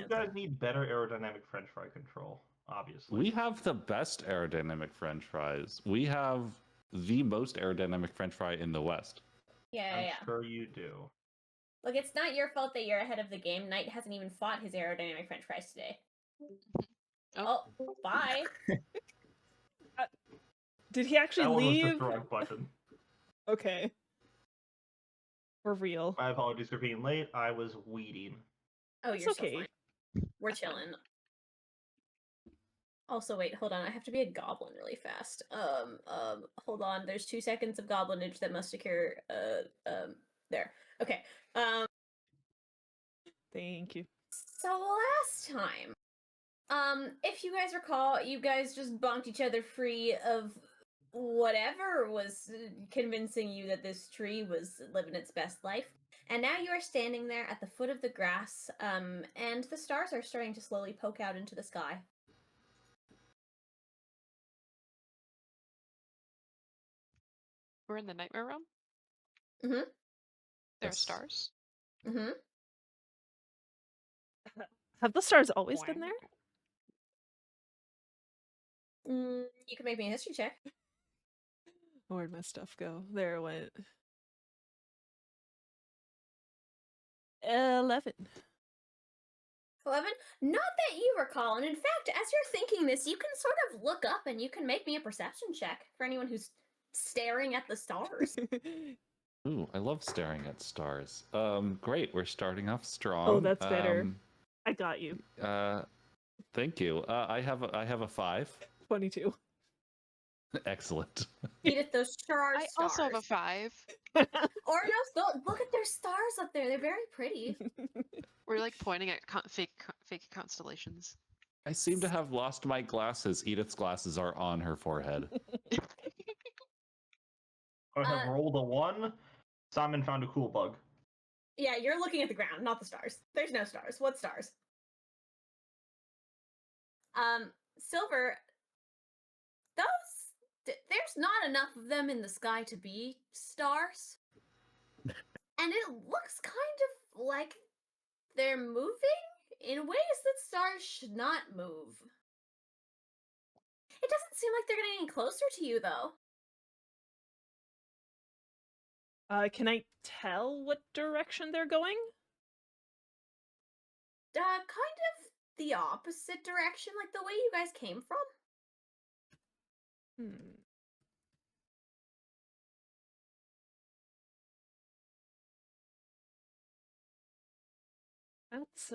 guys need better aerodynamic French fry control, obviously. We have the best aerodynamic French fries. We have the most aerodynamic French fry in the West. Yeah. I'm sure you do. Look, it's not your fault that you're ahead of the game. Knight hasn't even fought his aerodynamic French fries today. Oh, bye. Did he actually leave? That was just the wrong button. Okay. For real. My apologies for being late. I was weeding. Oh, It's you're okay. so fine. We're chilling. Also, wait, hold on. I have to be a goblin really fast. Hold on. There's 2 seconds of goblinage that must occur. There. Okay. Thank you. So last time, if you guys recall, you guys just bonked each other free of whatever was convincing you that this tree was living its best life. And now you are standing there at the foot of the grass, and the stars are starting to slowly poke out into the sky. We're in the nightmare realm? Mm-hmm. There are stars? Mm-hmm. Have the stars always been there? You can make me a history check. Where'd my stuff go? There it went. 11. 11? Not that you recall, and in fact, as you're thinking this, you can sort of look up and you can make me a perception check for anyone who's staring at the stars. Ooh, I love staring at stars. Great, we're starting off strong. Oh, that's better. I got you. Thank you. I have a 5. 22. Excellent. Edith, those stars. I also have a 5. Ouronos, look at their stars up there. They're very pretty. We're like pointing at fake constellations. I seem to have lost my glasses. Edith's glasses are on her forehead. I have rolled a 1. Simon found a cool bug. Yeah, you're looking at the ground, not the stars. There's no stars. What stars? Silver, there's not enough of them in the sky to be stars. And it looks kind of like they're moving in ways that stars should not move. It doesn't seem like they're getting any closer to you, though. Can I tell what direction they're going? Kind of the opposite direction, like the way you guys came from. That's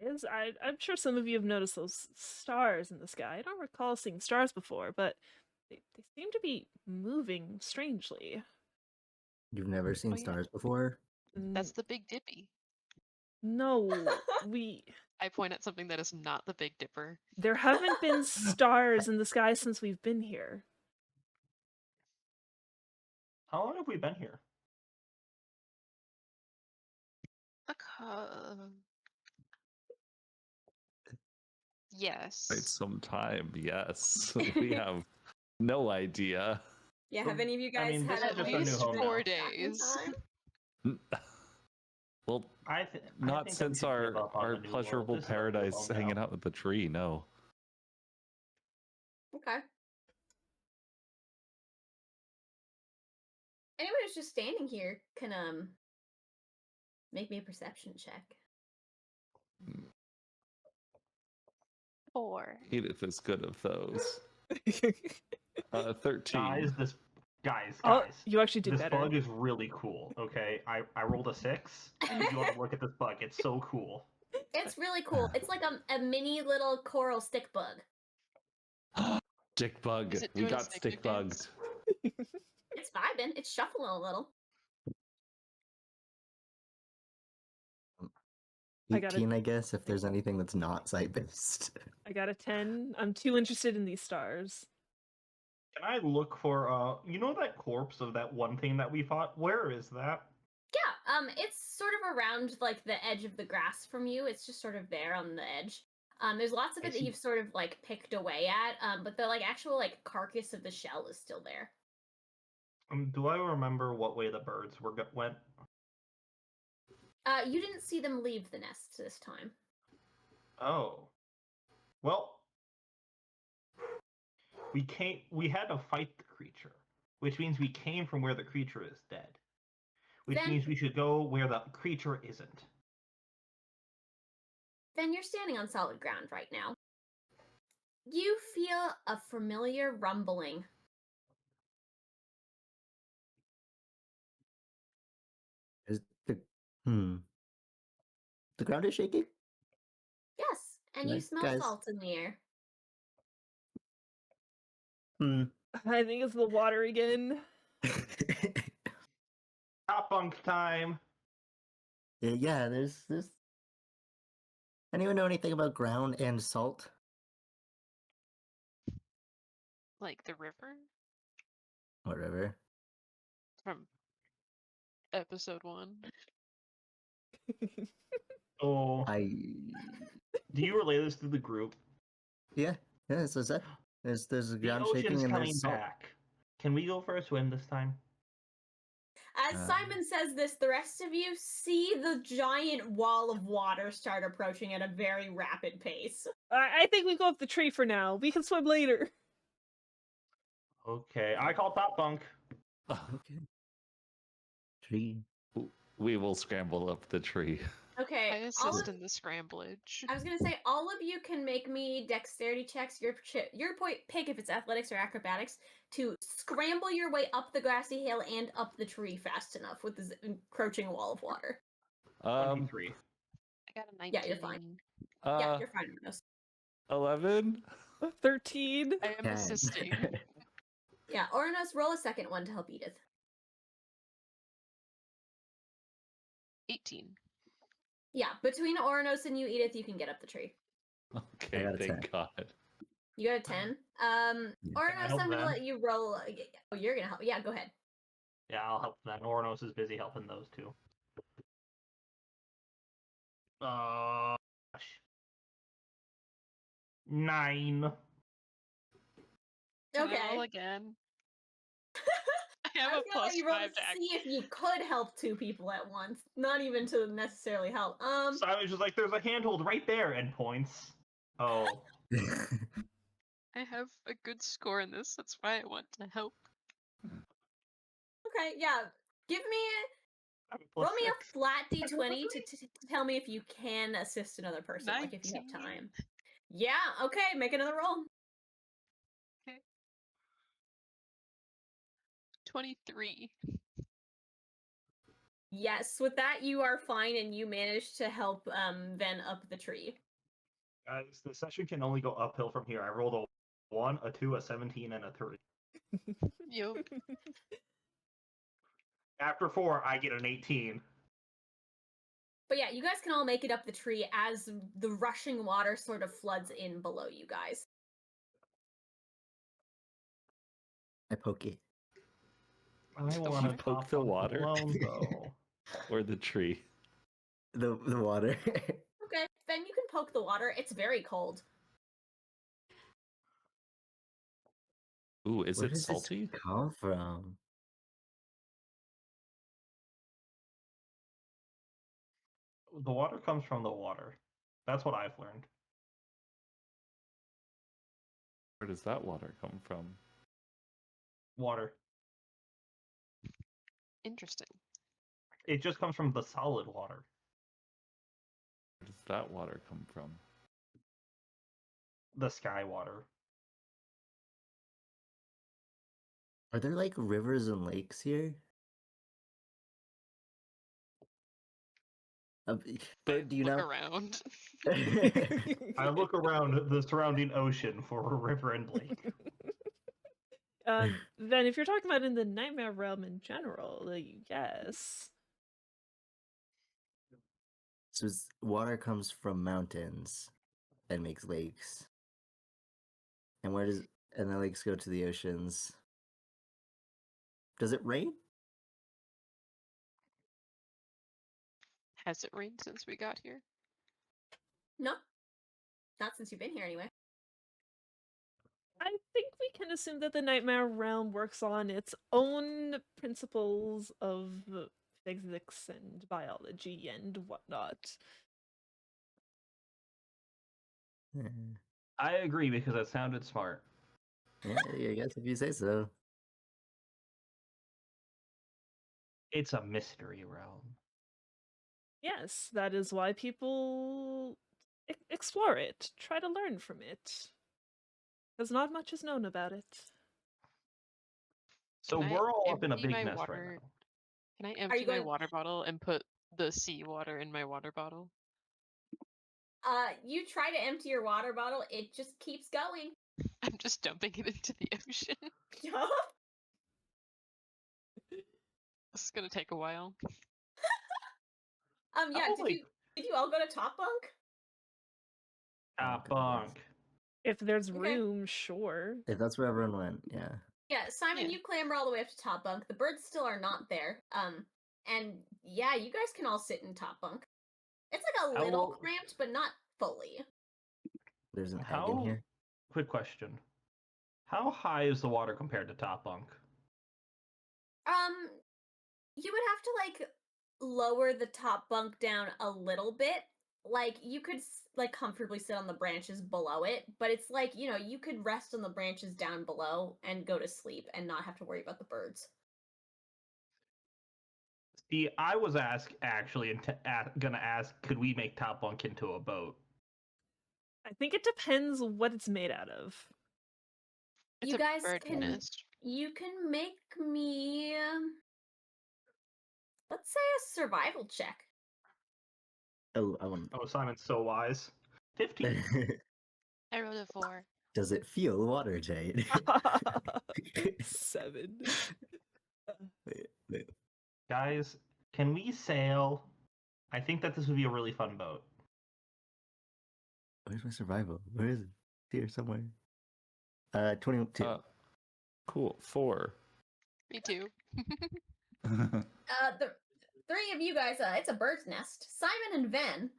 Guys, I'm sure some of you have noticed those stars in the sky. I don't recall seeing stars before, but they seem to be moving strangely. You've never seen stars before? That's the Big Dippy. No, I point at something that is not the Big Dipper. There haven't been stars in the sky since we've been here. How long have we been here? Yes. Quite some time, yes. We have no idea. Yeah, have any of you guys had at least 4 days? Well, not since our pleasurable paradise hanging out with the tree, no. Okay. Anyone who's just standing here can make me a perception check. 4. Edith is good of those. 13. Guys, Oh, you actually did this better. bug is really cool, okay? I rolled a 6. If you want to look at this bug, it's so cool. It's really cool. It's like a mini little coral stick bug. Stick bug. We got stick bugged. It's vibing. It's shuffling a little. I got 18, I guess, if there's anything that's not sight-based. I got a 10. I'm too interested in these stars. Can I look for, you know that corpse of that one thing that we fought? Where is that? Yeah, it's sort of around, like, the edge of the grass from you. It's just sort of there on the edge. There's lots of it that you've sort of, like, picked away at, but the, like, actual, like, carcass of the shell is still there. Do I remember what way the birds went? You didn't see them leave the nest this time. Oh. Well, we had to fight the creature, which means we came from where the creature is dead. Which Then- means we should go where the creature isn't. Then you're standing on solid ground right now. You feel a familiar rumbling. Is the the ground is shaking? Yes, and you Right, smell guys. salt in the air. I think it's the water again. Top bunk time. Yeah, there's anyone know anything about ground and salt? Like the river Whatever. from episode 1. Oh, do you relay this to the group? Yeah, that's what I said. There's a The ground ocean's shaking and coming there's salt. back. Can we go for a swim this time? As Simon says this, the rest of you see the giant wall of water start approaching at a very rapid pace. I think we go up the tree for now. We can swim later. Okay, I call top bunk. Okay. Tree. We will scramble up the tree. Okay, I assist in the scramblage. I was gonna say all of you can make me dexterity checks. Your pick if it's athletics or acrobatics to scramble your way up the grassy hill and up the tree fast enough with this encroaching wall of water. 23. I got a 19. Yeah, you're fine. Yeah, you're fine, Ouronos. 11. 13. I am assisting. Yeah, Ouronos, roll a second one to help Edith. 18. Yeah, between Ouronos and you, Edith, you can get up the tree. Okay, got a thank 10. God. You got a 10. Ouronos, help I'm gonna them? let you roll. Oh, you're gonna help. Yeah, go ahead. Yeah, I'll help that. Ouronos is busy helping those two. Gosh. 9. Can I Okay. roll again? I I have was a gonna let plus you roll 5 to to act. see if you could help two people at once, not even to necessarily help. Simon's just like, there's a handhold right there, and points. Oh. I have a good score in this. That's why I want to help. Okay, yeah. Give me I'm roll me a +6. flat d20 to tell me if you can assist another person, like if you have 19. time. Yeah. Okay, make another roll. 23. Yes, with that you are fine, and you manage to help Ven up the tree. Guys, the session can only go uphill from here. I rolled a 1, a 2, a 17, and a 3. Yup. After 4, I get an 18. But yeah, you guys can all make it up the tree as the rushing water sort of floods in below you guys. I poke it. I You want to poke the water? alone, though. Or the tree. The water. Okay, then you can poke the water. It's very cold. Ooh, is Where it does this salty? come from? The water comes from the water. That's what I've learned. Where does that water come from? Water. Interesting. It just comes from the solid water. Where does that water come from? The sky water. Are there like rivers and lakes here? But do you Look know? around. I look around the surrounding ocean for a river and lake. Then if you're talking about in the nightmare realm in general, yes. So water comes from mountains and makes lakes. And the lakes go to the oceans? Does it rain? Has it rained since we got here? No, not since you've been here anyway. I think we can assume that the Nightmare Realm works on its own principles of physics and biology and whatnot. Yeah, I agree because that sounded smart. I guess if you say so. It's a mystery realm. Yes, that is why people explore it, try to learn from it. Because not much is known about it. So Can I we're all up in a empty big my nest right water- now. Can I empty my going- water bottle and put the sea water in my water bottle? You try to empty your water bottle, it just keeps going. I'm just dumping it into the ocean. This is gonna take a while. Yeah, Oh, did you all go to top bunk? Top God, yes. bunk. If there's Okay. room, sure. If that's where everyone went, yeah. Yeah, Simon, Yeah. you clamber all the way up to top bunk. The birds still are not there. And yeah, you guys can all sit in top bunk. It's like a How little lo- cramped, but not fully. There's an egg in How? here. Quick question. How high is the water compared to top bunk? You would have to like lower the top bunk down a little bit. Like you could like comfortably sit on the branches below it, but it's like, you know, you could rest on the branches down below and go to sleep and not have to worry about the birds. See, I was gonna ask, could we make top bunk into a boat? I think it depends what it's made out of. It's You a guys bird can nest. you can make me let's say a survival check. Oh, I want. Oh, Simon's so wise. 15. I rolled a 4. Does it feel water, Jade? 7. Wait. Guys, can we sail? I think that this would be a really fun boat. Where's my survival? Where is it? It's here somewhere. 22. Cool. 4. Me too. The three of you guys, it's a bird's nest. Simon and Ven,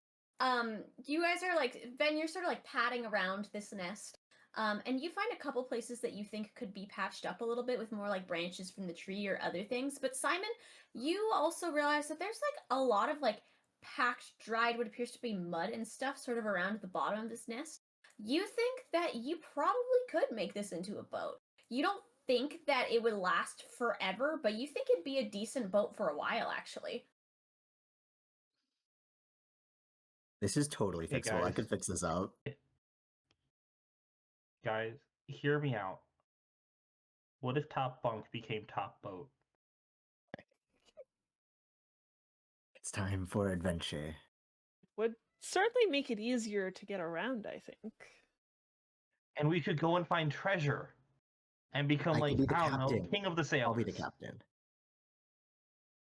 you guys are like Ven, you're sort of like padding around this nest. And you find a couple places that you think could be patched up a little bit with more like branches from the tree or other things. But Simon, you also realize that there's like a lot of like packed, dried, what appears to be mud and stuff sort of around the bottom of this nest. You think that you probably could make this into a boat. You don't think that it would last forever, but you think it'd be a decent boat for a while, actually. This is totally Hey, fixable. I guys. could fix this up. Guys, hear me out. What if top bunk became top boat? It's time for adventure. Would certainly make it easier to get around, I think. And we could go and find treasure. And become I like, could be the I don't know, captain. king of the sailors. I'll be the captain.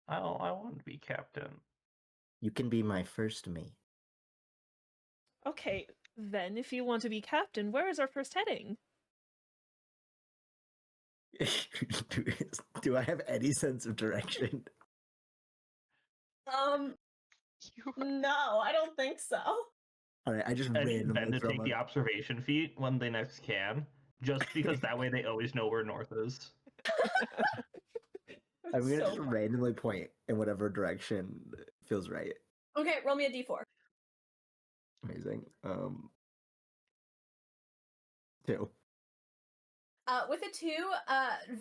I want to be captain. You can be my first mate. Okay, then if you want to be captain, where is our first heading? Do I have any sense of direction? You No, I don't think so. All right, I just I need Ben randomly to throw take my... the observation feat when they next can. Just because that way they always know where north is. I'm gonna So just fun. randomly point in whatever direction feels right. Okay, roll me a d4. Amazing. 2. With a 2,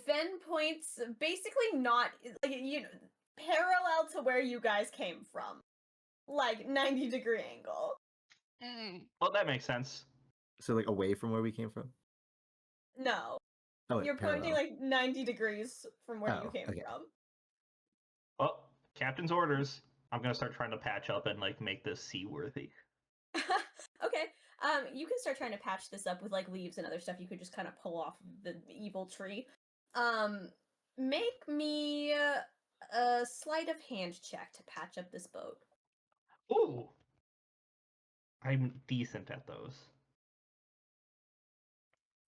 Ven points basically not like you know, parallel to where you guys came from, like 90-degree angle. Well, that makes sense. So like away from where we came from. No, Oh, wait, you're pointing parallel. like 90 degrees from where you Oh, came okay. from. Well, captain's orders. I'm gonna start trying to patch up and like make this seaworthy. Okay. You can start trying to patch this up with like leaves and other stuff you could just kind of pull off the evil tree. Make me a sleight of hand check to patch up this boat. Ooh, I'm decent at those.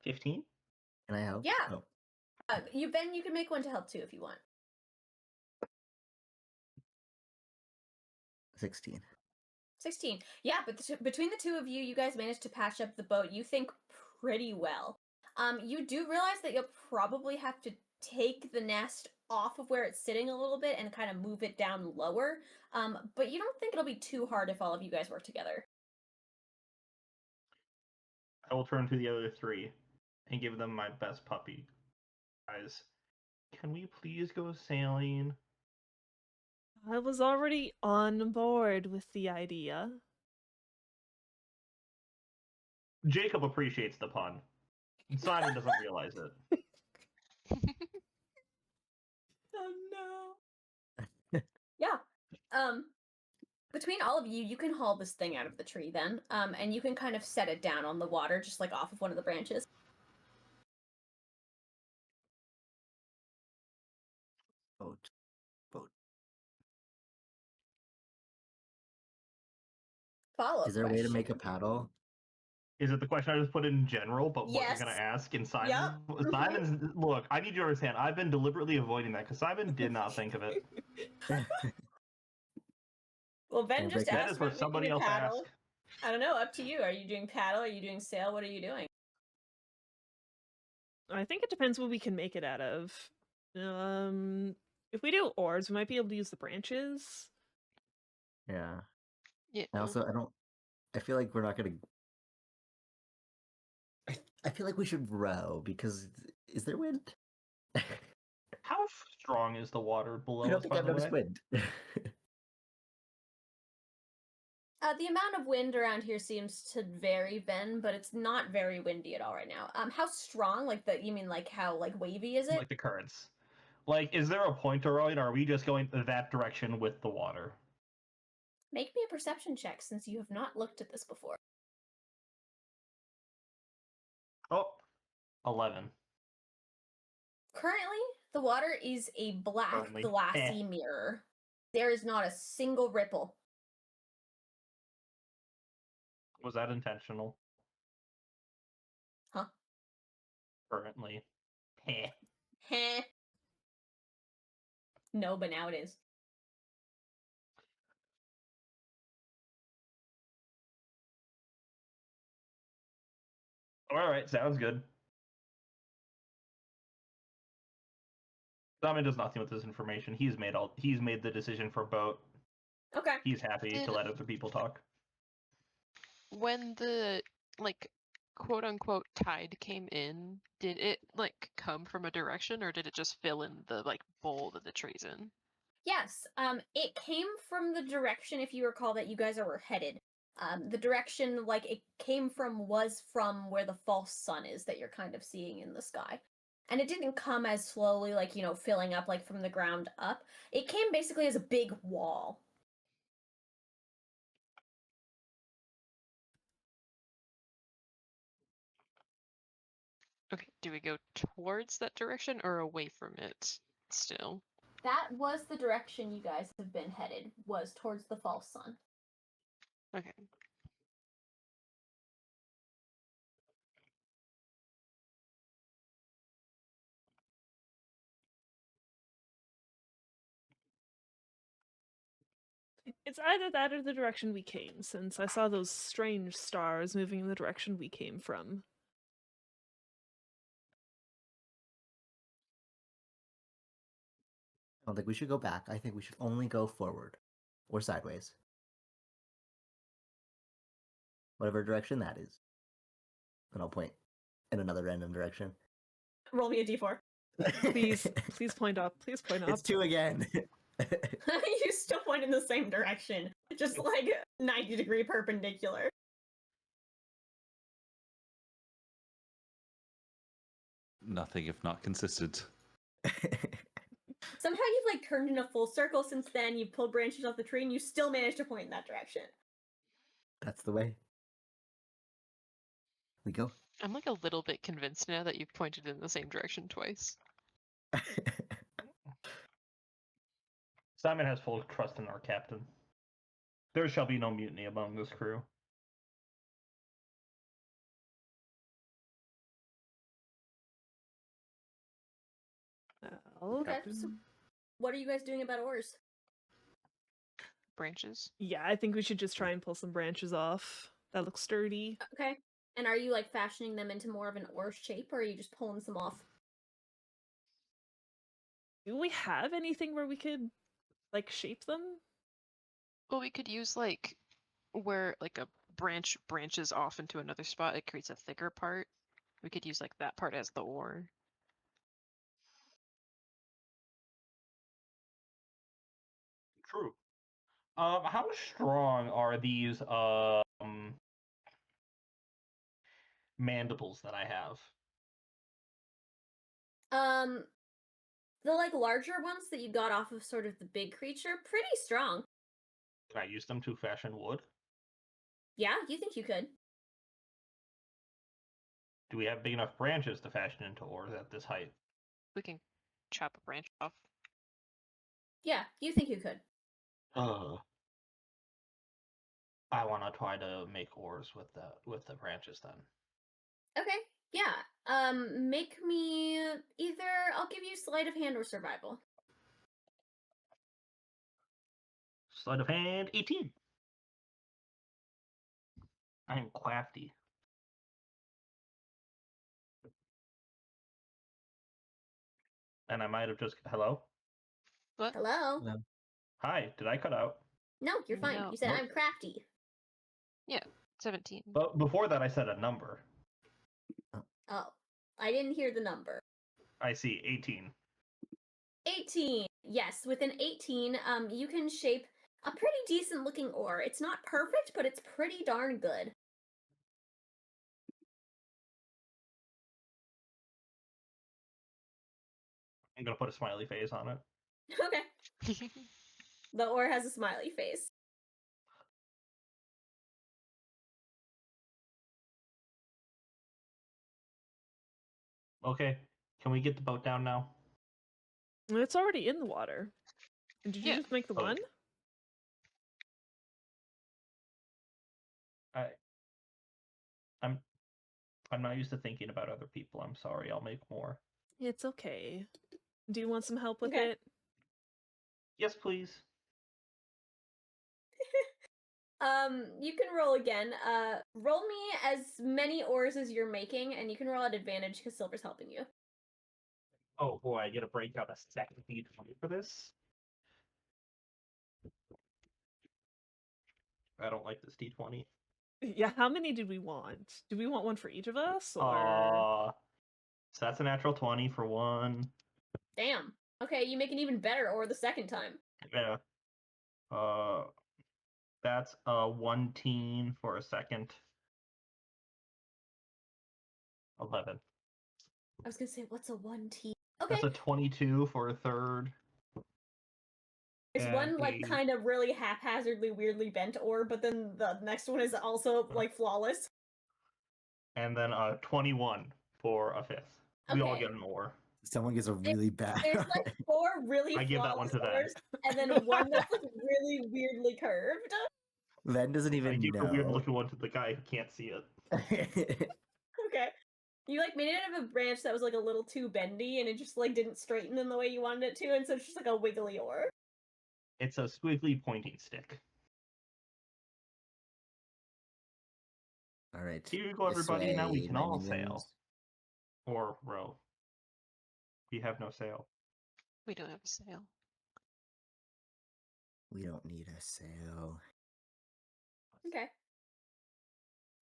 15. Can I help? Yeah. Oh, You can make one to help too if you want. 16. 16. Yeah, but between the two of you, you guys managed to patch up the boat, you think, pretty well. You do realize that you'll probably have to take the nest off of where it's sitting a little bit and kind of move it down lower. But you don't think it'll be too hard if all of you guys work together. I will turn to the other three and give them my best puppy. Guys, can we please go sailing? I was already on board with the idea. Jacob appreciates the pun. Simon doesn't realize it. Oh no. Yeah. Between all of you, you can haul this thing out of the tree then. And you can kind of set it down on the water, just like off of one of the branches. Boat. Follow-up Is there a way to make a question. paddle? Is it the question I just put in general, but what Yes. you're going to ask in Simon? Yep. Simon's, look, I need you to understand, I've been deliberately avoiding that because Simon did not think of it. Well, Ben Can't just break That asked is for about somebody making a else to ask. paddle. I don't know, up to you. Are you doing paddle? Are you doing sail? What are you doing? I think it depends what we can make it out of. If we do oars, we might be able to use the branches. Yeah. Yeah. And also, I feel like we're not gonna. I feel like we should row because is there wind? How strong is the water below I don't us, think by I've the noticed way? wind. The amount of wind around here seems to vary, Ben, but it's not very windy at all right now. How strong? You mean like how wavy is it? Like the currents. Like, is there a point to rowing, or are we just going that direction with the water? Make me a perception check since you have not looked at this before. Oh, 11. Currently, the water is a black, Only. glassy mirror. There is not a single ripple. Was that intentional? Huh? Currently. Heh. Heh. No, but now it is. Alright, sounds good. Simon does nothing with this information. He's made the decision for boat. Okay. He's happy Did- to let other people talk. When the quote unquote tide came in, did it come from a direction or did it just fill in the bowl that the tree's in? Yes, it came from the direction, if you recall, that you guys were headed. The direction, it came from was from where the false sun is that you're kind of seeing in the sky. And it didn't come as slowly, filling up, from the ground up. It came basically as a big wall. Okay, do we go towards that direction or away from it still? That was the direction you guys have been headed, was towards the false sun. Okay. It's either that or the direction we came, since I saw those strange stars moving in the direction we came from. I don't think we should go back. I think we should only go forward or sideways. Whatever direction that is. And I'll point in another random direction. Roll me a d4. Please, please point up. Please point up. It's 2 again. You still point in the same direction, just 90-degree perpendicular. Nothing if not consistent. Somehow you've turned in a full circle since then. You've pulled branches off the tree, and you still managed to point in that direction. That's the way. We go. I'm a little bit convinced now that you've pointed in the same direction twice. Simon has full trust in our captain. There shall be no mutiny among this crew. Okay, so what are you guys doing about oars? Branches? Yeah, I think we should just try and pull some branches off. That looks sturdy. Okay. And are you like fashioning them into more of an ore shape, or are you just pulling some off? Do we have anything where we could like shape them? Well, we could use like where like a branch branches off into another spot, it creates a thicker part. We could use like that part as the ore. True. How strong are these mandibles that I have? The like larger ones that you got off of sort of the big creature, pretty strong. Can I use them to fashion wood? Yeah, you think you could? Do we have big enough branches to fashion into ores at this height? We can chop a branch off. Yeah, you think you could. I want to try to make ores with the branches then. Okay, yeah. Make me either. I'll give you sleight of hand or survival. Sleight of hand, 18. I am crafty. And I might have just hello. What? Hello. No. Hi, did I cut out? No, you're fine. No. You said Nope. I'm crafty. Yeah, 17. But before that, I said a number. Oh, I didn't hear the number. I see 18. 18. Yes, with an 18, you can shape a pretty decent looking ore. It's not perfect, but it's pretty darn good. I'm gonna put a smiley face on it. Okay. The ore has a smiley face. Okay, can we get the boat down now? It's already in the water. Did you Yeah. just make the Oh. one? I'm not used to thinking about other people. I'm sorry. I'll make more. It's okay. Do you want some help with Okay. it? Yes, please. You can roll again. Roll me as many ores as you're making, and you can roll at advantage because Silver's helping you. Oh boy, I get to break out a second D20 for this. I don't like this D20. Yeah, how many did we want? Do we want one for each of us, or? So that's a natural 20 for one. Damn. Okay, you make an even better ore the second time. Yeah. That's a 1 for a second. 11. I was gonna say, what's a 1T? Okay, That's a 22 for a third. there's and one like a- kind of really haphazardly, weirdly bent ore, but then the next one is also like flawless. And then a 21 for a fifth. We all Okay. get an ore. Someone gets a really bad. There's like 4 really I give that one flawless to them. ores, and then one that's like really weirdly curved. Len doesn't I even give the weird know. looking one to the guy who can't see it. Okay. You like made it out of a branch that was like a little too bendy, and it just like didn't straighten in the way you wanted it to, and so it's just like a wiggly ore. It's a squiggly pointing stick. All right. Here you go, this everybody. Now we way, can my all minions. sail. Or row. We have no sail. We don't have a sail. We don't need a sail. Okay.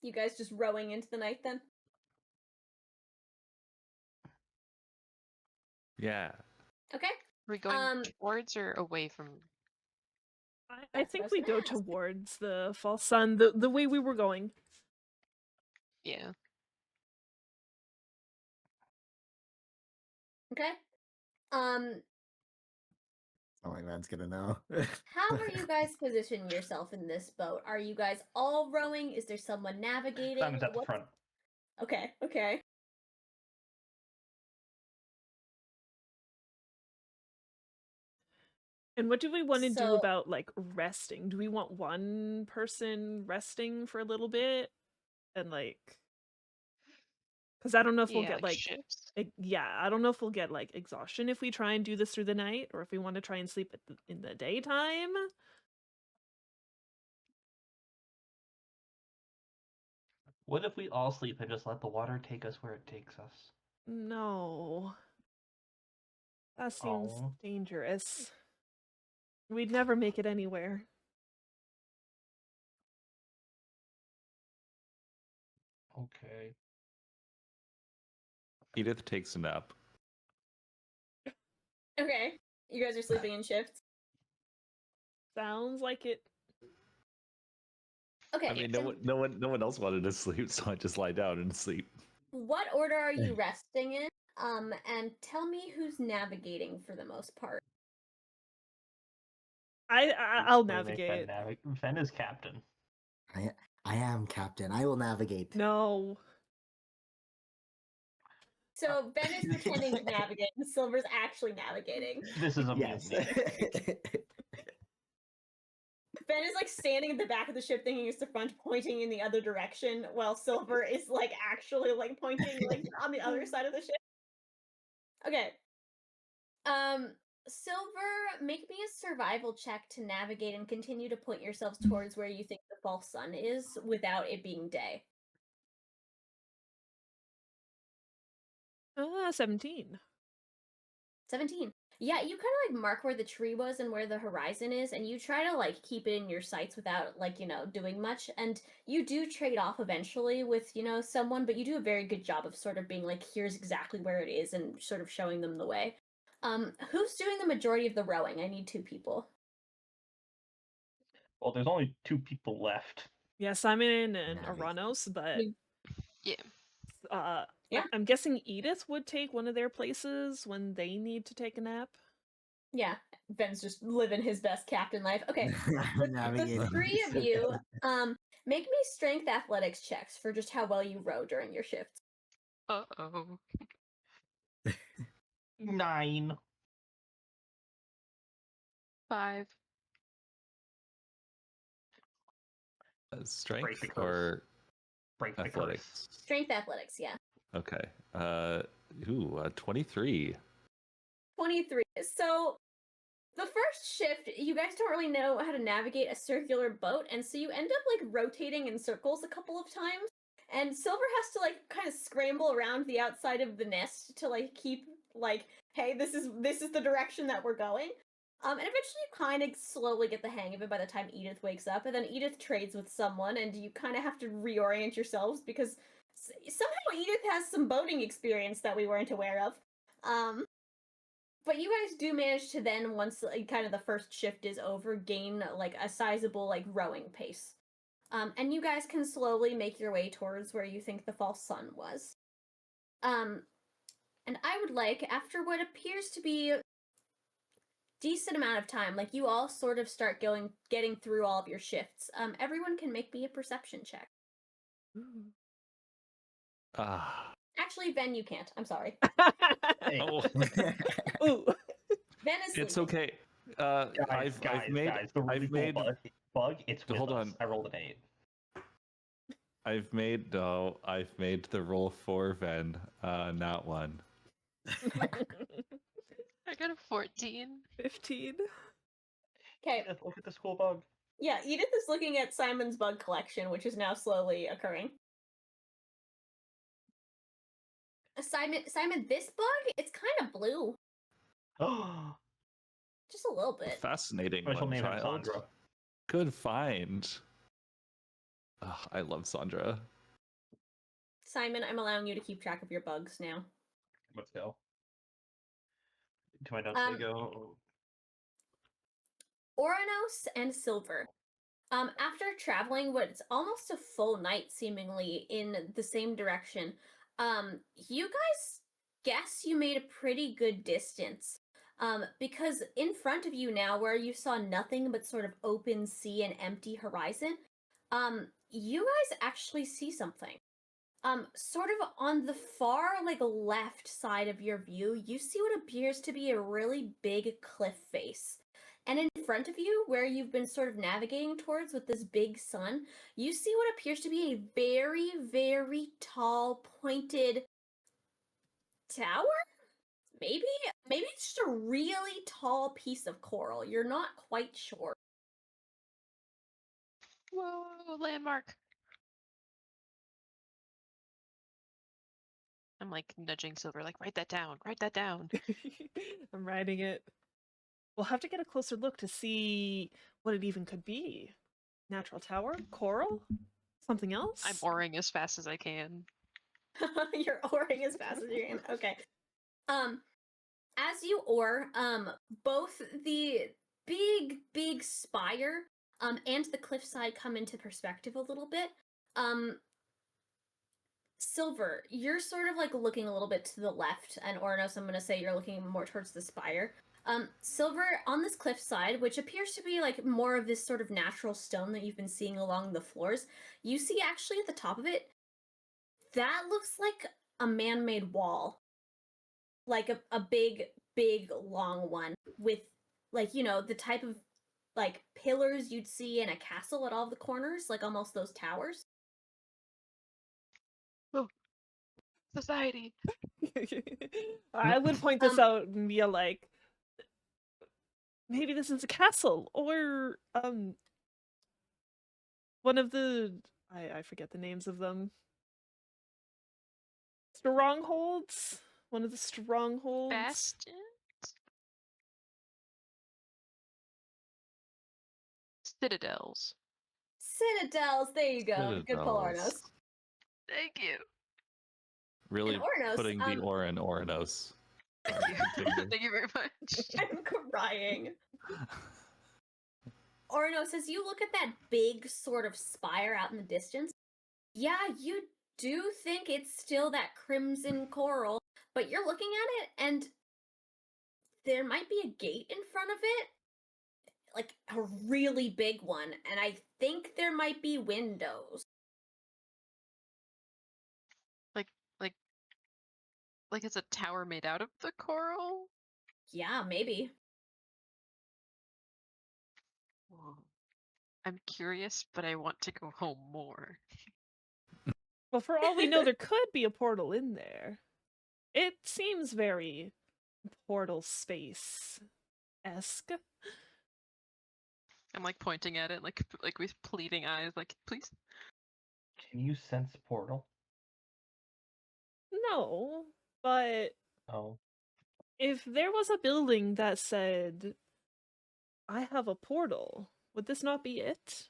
You guys just rowing into the night then? Yeah. Okay. Are we going Um, towards or away from? I That's what I think was we gonna go ask. towards the false sun, the way we were going. Yeah. Okay. Oh, my man's gonna know. How are you guys positioning yourself in this boat? Are you guys all rowing? Is there someone navigating? Simon's at the What's- front. Okay, okay. And what do we want to do So- about like resting? Do we want one person resting for a little bit? And like, because I don't know if we'll Yeah, get like, shifts. yeah, I don't know if we'll get like exhaustion if we try and do this through the night, or if we want to try and sleep in the daytime. What if we all sleep and just let the water take us where it takes us? No. That seems Oh. dangerous. We'd never make it anywhere. Okay. Edith takes a nap. Okay. You guys are sleeping in shifts. Sounds like it. Okay. I mean, no one else wanted to sleep, so I just lie down and sleep. What order are you resting in? And tell me who's navigating for the most part. I'll We make navigate. Fen is captain. I am captain. I will navigate. No. So Ben is pretending to navigate, and Silver's actually navigating. This is a Yes. mutiny. Ben is like standing at the back of the ship, thinking it's the front, pointing in the other direction, while Silver is like actually like pointing like on the other side of the ship. Okay. Silver, make me a survival check to navigate and continue to point yourselves towards where you think the false sun is without it being day. 17. 17. Yeah, you kind of like mark where the tree was and where the horizon is, and you try to like keep it in your sights without like, doing much. And you do trade off eventually with, someone, but you do a very good job of sort of being like, here's exactly where it is and sort of showing them the way. Who's doing the majority of the rowing? I need 2 people. Well, there's only 2 people left. Yeah, Simon and Navigate. Ouronos, but Yeah. Yeah. I'm guessing Edith would take one of their places when they need to take a nap. Yeah, Ben's just living his best captain life. Okay, the Navigating. 3 of you, make me strength athletics checks for just how well you row during your shift. Uh-oh. 9. 5. Strength Break the curse. or Break the curse. athletics? Strength athletics, yeah. Okay. 23. 23. So the first shift, you guys don't really know how to navigate a circular boat, and so you end up like rotating in circles a couple of times. And Silver has to like kind of scramble around the outside of the nest to like keep like, hey, this is the direction that we're going. And eventually you kind of slowly get the hang of it by the time Edith wakes up, and then Edith trades with someone, and you kind of have to reorient yourselves because somehow Edith has some boating experience that we weren't aware of. But you guys do manage to then, once like, kind of the first shift is over, gain like a sizable like rowing pace. And you guys can slowly make your way towards where you think the false sun was. And I would like, after what appears to be a decent amount of time, like you all sort of start getting through all of your shifts, everyone can make me a perception check. Ah. Actually, Ben, you can't. I'm sorry. Oh. Ooh. Ben is It's sleeping. okay. Guys, I've made the really I've cool made bug. It's with Hold us. on. I rolled an 8. I've made the roll 4 Ven, not 1. I got a 14. 15. Okay. Edith, look at this cool bug. Yeah, Edith is looking at Simon's bug collection, which is now slowly occurring. Simon, this bug, it's kind of blue. Oh, Just a little bit. Fascinating special one, name is child. Sandra. Good find. I love Sandra. Simon, I'm allowing you to keep track of your bugs now. Let's go. To my notes, they go. Ouronos and Silver. After traveling what's almost a full night, seemingly, in the same direction, you guys guess you made a pretty good distance. Because in front of you now, where you saw nothing but sort of open sea and empty horizon, you guys actually see something. Sort of on the far, left side of your view, you see what appears to be a really big cliff face. And in front of you, where you've been sort of navigating towards with this big sun, you see what appears to be a very, very tall, pointed tower? Maybe it's just a really tall piece of coral. You're not quite sure. Whoa, landmark. I'm like nudging Silver, like, write that down, write that down. I'm writing it. We'll have to get a closer look to see what it even could be. Natural tower? Coral? Something else? I'm oaring as fast as I can. You're oaring as fast as you can. Okay. As you oar, both the big spire, and the cliffside come into perspective a little bit. Silver, you're sort of like looking a little bit to the left, and Ouronos, I'm gonna say you're looking more towards the spire. Silver, on this cliffside, which appears to be like more of this sort of natural stone that you've been seeing along the floors, you see actually at the top of it, that looks like a man-made wall. Like a big, long one with, like, you know, the type of, like, pillars you'd see in a castle at all the corners, like almost those towers. Oh, society. I would point this out and be like, maybe this is a castle, or one of the I forget the names of them. Strongholds? One of the strongholds? Bastion? Citadels. Citadels, there you go. Good pull, Ouronos. Citadels. Thank you. Really Ouronos, putting the aura in Ouronos. Thank you. Thank you very much. I'm crying. Ouronos, as you look at that big sort of spire out in the distance, yeah, you do think it's still that crimson coral, but you're looking at it and there might be a gate in front of it, like a really big one, and I think there might be windows. Like it's a tower made out of the coral? Yeah, maybe. Whoa. I'm curious, but I want to go home more. Well, for all we know, there could be a portal in there. It seems very portal space-esque. I'm like pointing at it, like with pleading eyes, like, please. Can you sense portal? No, but Oh. if there was a building that said, I have a portal, would this not be it?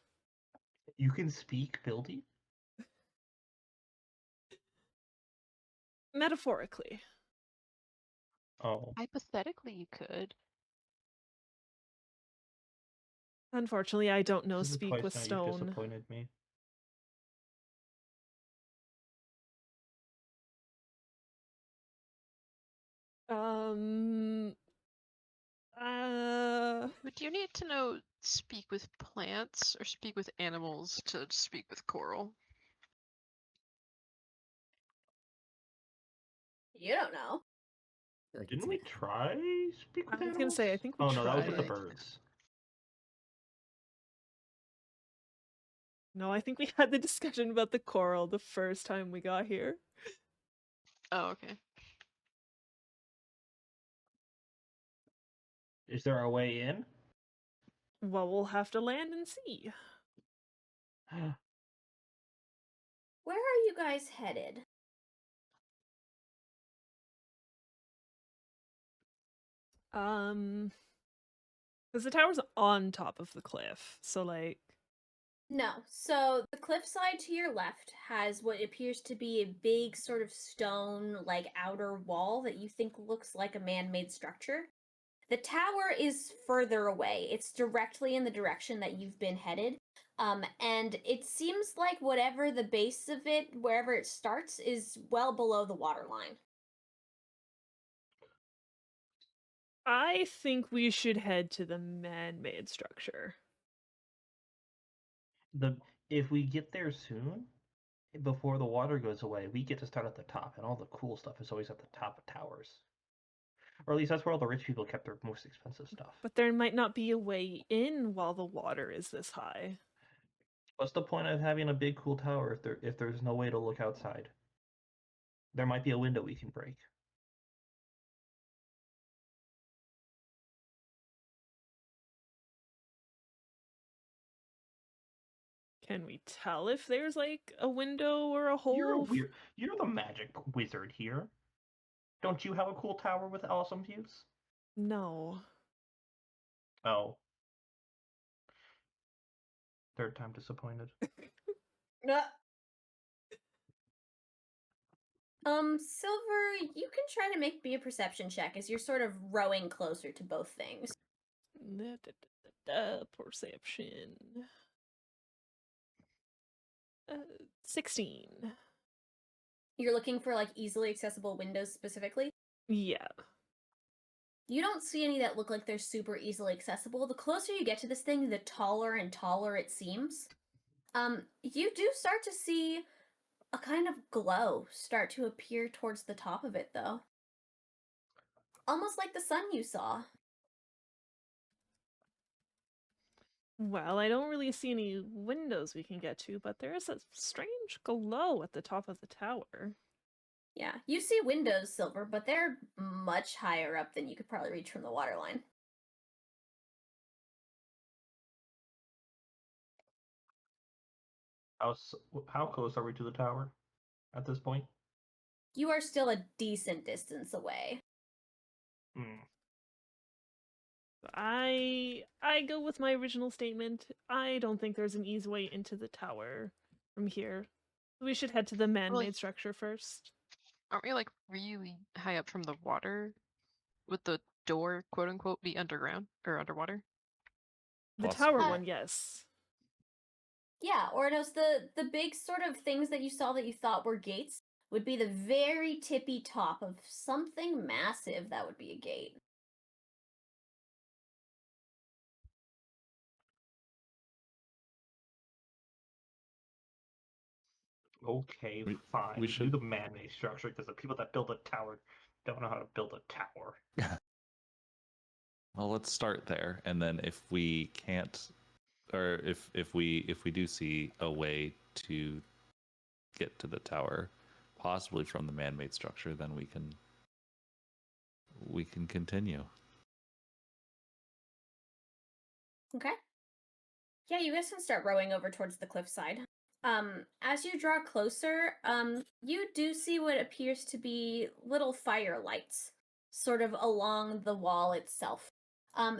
You can speak building? Metaphorically. Oh. Hypothetically, you could. Unfortunately, I don't know This is speak with twice now stone. you've disappointed me. But do you need to know speak with plants or speak with animals to speak with coral? You don't know. Like Didn't we try speak I with was animals? gonna say, I think we Oh no, that was with the tried. birds. No, I think we had the discussion about the coral the first time we got here. Oh, okay. Is there a way in? Well, we'll have to land and see. Where are you guys headed? Because the tower's on top of the cliff, so like... No. So the cliffside to your left has what appears to be a big sort of stone, like, outer wall that you think looks like a man-made structure. The tower is further away. It's directly in the direction that you've been headed. And it seems like whatever the base of it, wherever it starts, is well below the waterline. I think we should head to the man-made structure. If we get there soon, before the water goes away, we get to start at the top, and all the cool stuff is always at the top of towers. Or at least that's where all the rich people kept their most expensive stuff. But there might not be a way in while the water is this high. What's the point of having a big cool tower if there's no way to look outside? There might be a window we can break. Can we tell if there's like a window or a You're a hole? weird. You're the magic wizard here. Don't you have a cool tower with awesome views? No. Oh. Third time disappointed. Silver, you can try to make me a perception check as you're sort of rowing closer to both things. Perception. 16. You're looking for like easily accessible windows specifically. Yeah. You don't see any that look like they're super easily accessible. The closer you get to this thing, the taller and taller it seems. You do start to see a kind of glow start to appear towards the top of it, though. Almost like the sun you saw. Well, I don't really see any windows we can get to, but there is a strange glow at the top of the tower. Yeah, you see windows, Silver, but they're much higher up than you could probably reach from the waterline. How close are we to the tower at this point? You are still a decent distance away. I go with my original statement. I don't think there's an easy way into the tower from here. We should head to the man-made structure first. Aren't we like really high up from the water? Would the door, quote unquote, be underground or underwater? The Possibly. tower one, yes. Yeah, Ouronos, the big sort of things that you saw that you thought were gates would be the very tippy top of something massive that would be a gate. Okay, We- fine. we Do should- the man-made structure because the people that build a tower don't know how to build a tower. Well, let's start there, and then if we can't, or if we do see a way to get to the tower, possibly from the man-made structure, then we can continue. Okay. Yeah, you guys can start rowing over towards the cliffside. As you draw closer, you do see what appears to be little fire lights sort of along the wall itself.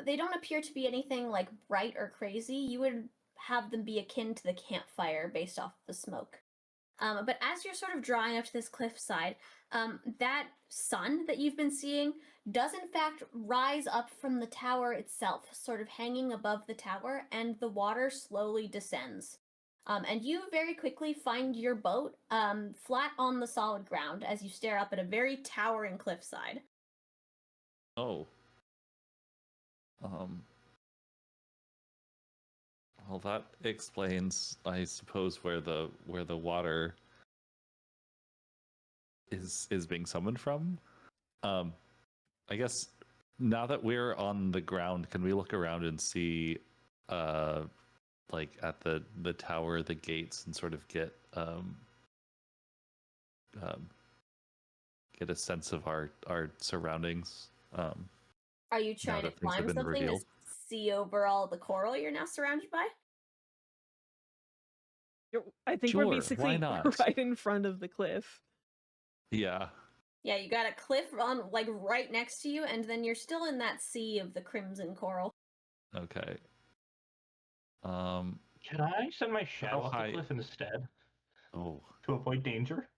They don't appear to be anything like bright or crazy. You would have them be akin to the campfire based off of the smoke. But as you're sort of drawing up to this cliffside, that sun that you've been seeing does in fact rise up from the tower itself, sort of hanging above the tower, and the water slowly descends. And you very quickly find your boat flat on the solid ground as you stare up at a very towering cliffside. Oh. Well, that explains, I suppose, where the water is being summoned from. I guess now that we're on the ground, can we look around and see, like at the tower, the gates, and sort of get a sense of our surroundings? Are you trying to that things have climb been something revealed. to see over all the coral you're now surrounded by? I think Sure, we're why basically not? right in front of the cliff. Yeah. Yeah, you got a cliff on like right next to you, and then you're still in that sea of the crimson coral. Okay. Can I send my shadow off high- the cliff instead Oh, to avoid danger?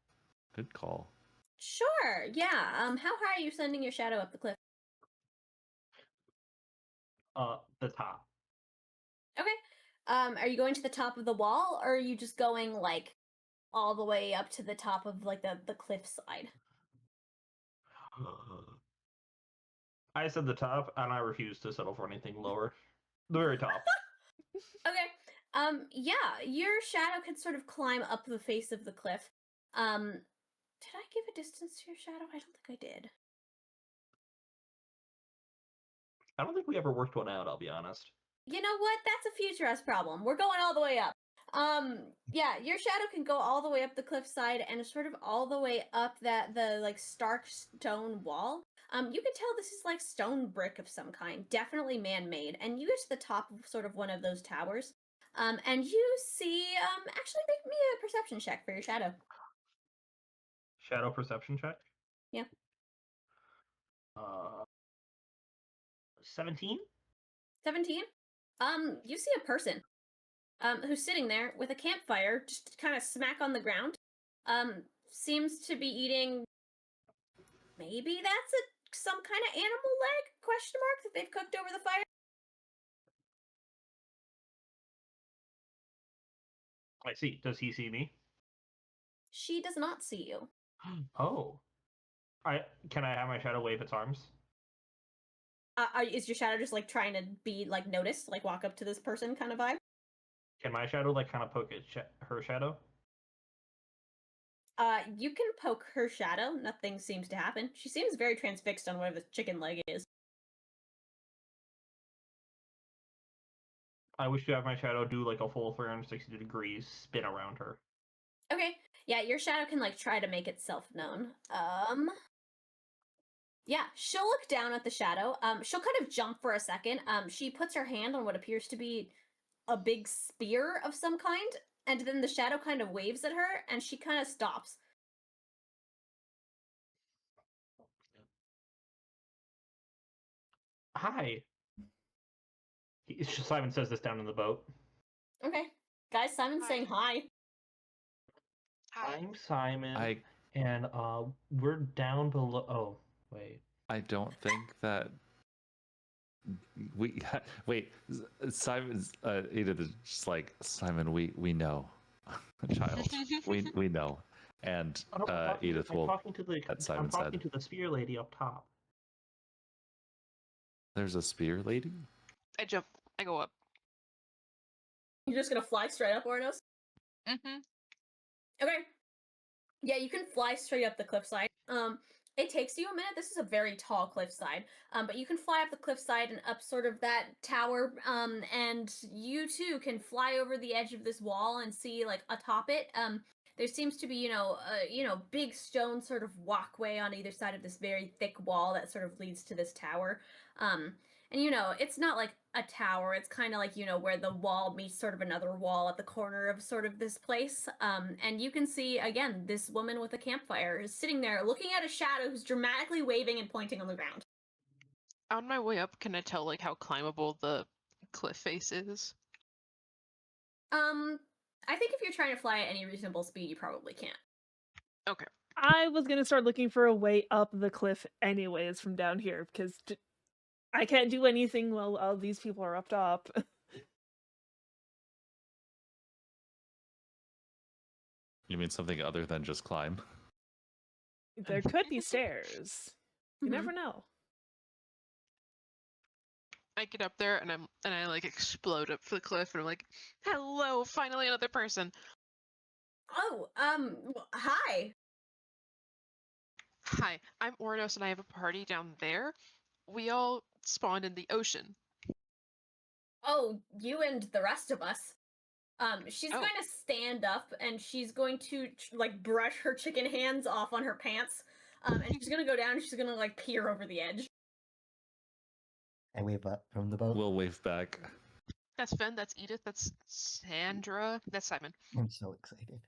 good call. Sure, yeah. How high are you sending your shadow up the cliff? The top. Okay. Are you going to the top of the wall, or are you just going like all the way up to the top of like the cliff side? I said the top, and I refuse to settle for anything lower. The very top. Okay. Yeah, your shadow can sort of climb up the face of the cliff. Did I give a distance to your shadow? I don't think I did. I don't think we ever worked one out, I'll be honest. You know what? That's a future us problem. We're going all the way up. Yeah, your shadow can go all the way up the cliffside and sort of all the way up the like stark stone wall. You can tell this is like stone brick of some kind, definitely man-made. And you get to the top of sort of one of those towers. And you see, actually make me a perception check for your shadow. Shadow perception check. Yeah. 17. 17. You see a person, who's sitting there with a campfire, just kind of smack on the ground. Seems to be eating. Maybe that's some kind of animal leg? Question mark that they've cooked over the fire. I see. Does he see me? She does not see you. Oh. Can I have my shadow wave its arms? Is your shadow just like trying to be like noticed, like walk up to this person kind of vibe? Can my shadow like kind of poke her shadow? You can poke her shadow. Nothing seems to happen. She seems very transfixed on whatever the chicken leg is. I wish to have my shadow do like a full 360 degrees spin around her. Okay. Yeah, your shadow can like try to make itself known. Yeah, she'll look down at the shadow. She'll kind of jump for a second. She puts her hand on what appears to be a big spear of some kind, and then the shadow kind of waves at her, and she kind of stops. Hi. Simon says this down in the boat. Okay. Guys, Simon's saying hi. Hi. I'm Simon, and we're down below. Oh, wait. I don't think that we wait. Simon's Edith is just like, Simon. We know, child. we know, and Oh, no, I'm Edith I'm will. talking to the. That Simon I'm talking said. to the spear lady up top. There's a spear lady. I jump. I go up. You're just gonna fly straight up, Ouronos? Mm-hmm. Okay. Yeah, you can fly straight up the cliffside. It takes you a minute. This is a very tall cliffside. But you can fly up the cliffside and up sort of that tower. And you too can fly over the edge of this wall and see like atop it. There seems to be, big stone sort of walkway on either side of this very thick wall that sort of leads to this tower. And it's not like a tower. It's kind of like, where the wall meets sort of another wall at the corner of sort of this place. And you can see, again, this woman with a campfire is sitting there looking at a shadow who's dramatically waving and pointing on the ground. On my way up, can I tell like how climbable the cliff face is? I think if you're trying to fly at any reasonable speed, you probably can't. Okay. I was gonna start looking for a way up the cliff anyways from down here, because I can't do anything while all these people are up top. You mean something other than just climb? There could be stairs. You never know. I get up there and I like explode up the cliff and I'm like, hello, finally another person. Oh, hi. Hi, I'm Ouronos and I have a party down there. We all spawned in the ocean. Oh, you and the rest of us. She's Oh. going to stand up and she's going to like brush her chicken hands off on her pants. And she's gonna go down and she's gonna like peer over the edge. I wave up from the boat. We'll wave back. That's Fen, that's Edith, that's Sandra, that's Simon. I'm so excited.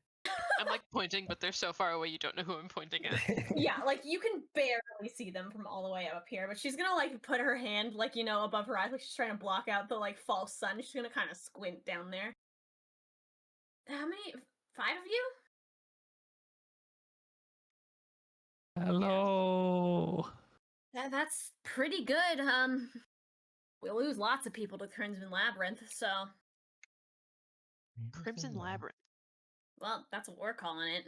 I'm like pointing, but they're so far away you don't know who I'm pointing at. Yeah, like you can barely see them from all the way up here, but she's gonna like put her hand like above her eyes, like she's trying to block out the like false sun. She's gonna kind of squint down there. How many? 5 of you? Hello. That's pretty good. We lose lots of people to Crimson Labyrinth, so Crimson Labyrinth. well, that's what we're calling it.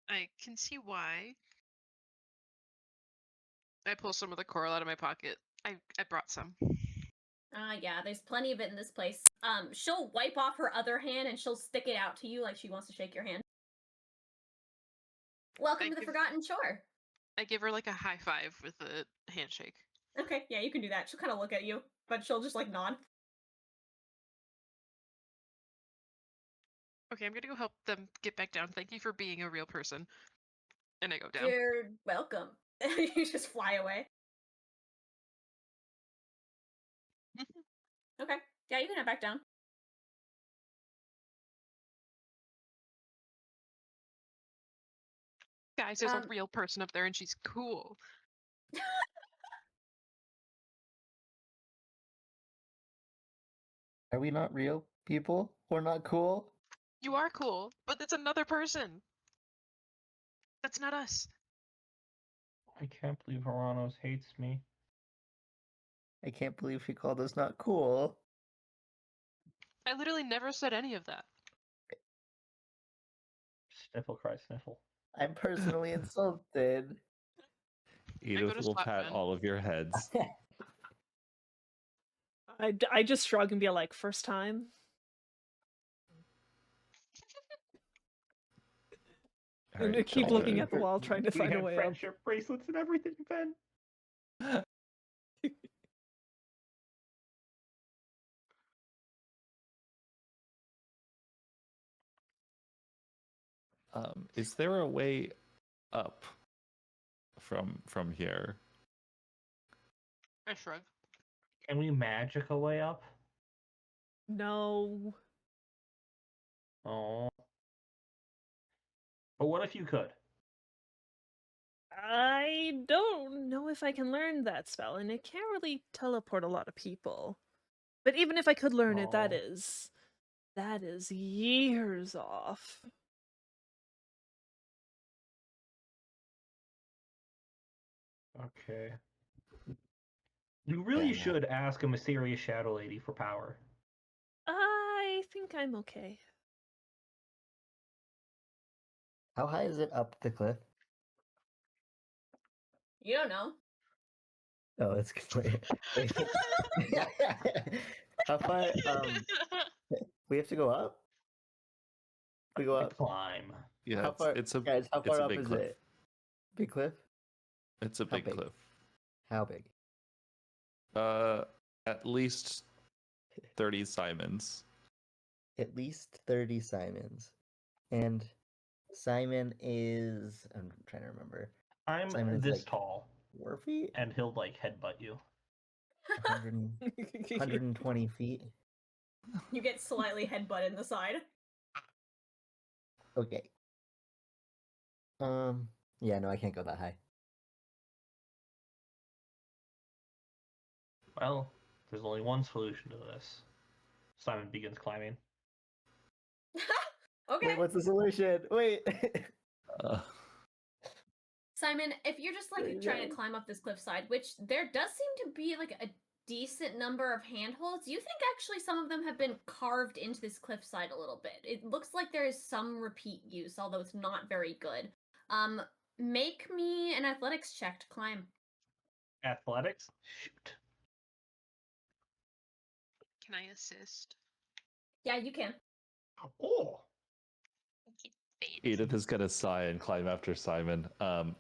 I can see why. I pull some of the coral out of my pocket. I brought some. Yeah, there's plenty of it in this place. She'll wipe off her other hand and she'll stick it out to you like she wants to shake your hand. Welcome to the Forgotten Shore. I give her like a high five with a handshake. Okay, yeah, you can do that. She'll kind of look at you, but she'll just like nod. Okay, I'm gonna go help them get back down. Thank you for being a real person. And I go down. You're welcome. You just fly away. Okay, yeah, you can head back down. Guys, there's a Um, real person up there and she's cool. Are we not real people? We're not cool? You are cool, but it's another person. That's not us. I can't believe Ouronos hates me. I can't believe she called us not cool. I literally never said any of that. Sniffle, cry, sniffle. I'm personally insulted. Edith to will slap pat Ben. all of your heads. I just shrug and be like, first time? All And right, keep tell looking me. at the wall, trying to We find a have way up. friendship bracelets and everything, Ben. Is there a way up from here? I shrug. Can we magic a way up? No. Oh. But what if you could? I don't know if I can learn that spell, and it can't really teleport a lot of people. But even if I could learn it, that Oh. is years off. Okay. You really Yeah, no. should ask a mysterious shadow lady for power. I think I'm okay. How high is it up the cliff? you don't know. Oh, it's wait. How far? We have to go up. We go up. Climb. Yeah, How far, it's a guys? How it's far a up big is cliff. it? Big cliff. It's a How big big? cliff. How big? At least 30 Simons. At least 30 Simons. And Simon is. I'm trying to remember. I'm Simon is this like tall, 4 feet. and he'll like headbutt you. 120 feet. You get slightly headbutt in the side. Okay. Yeah, no, I can't go that high. Well, there's only one solution to this. Simon begins climbing. Okay. Wait, what's the solution? Wait. Uh, Simon, if you're just like trying to climb up this cliffside, which there does seem to be like a decent number of handholds, you think actually some of them have been carved into this cliffside a little bit. It looks like there is some repeat use, although it's not very good. Make me an athletics check to climb. Athletics? Shoot. Can I assist? Yeah, you can. Oh! Edith is gonna sigh and climb after Simon,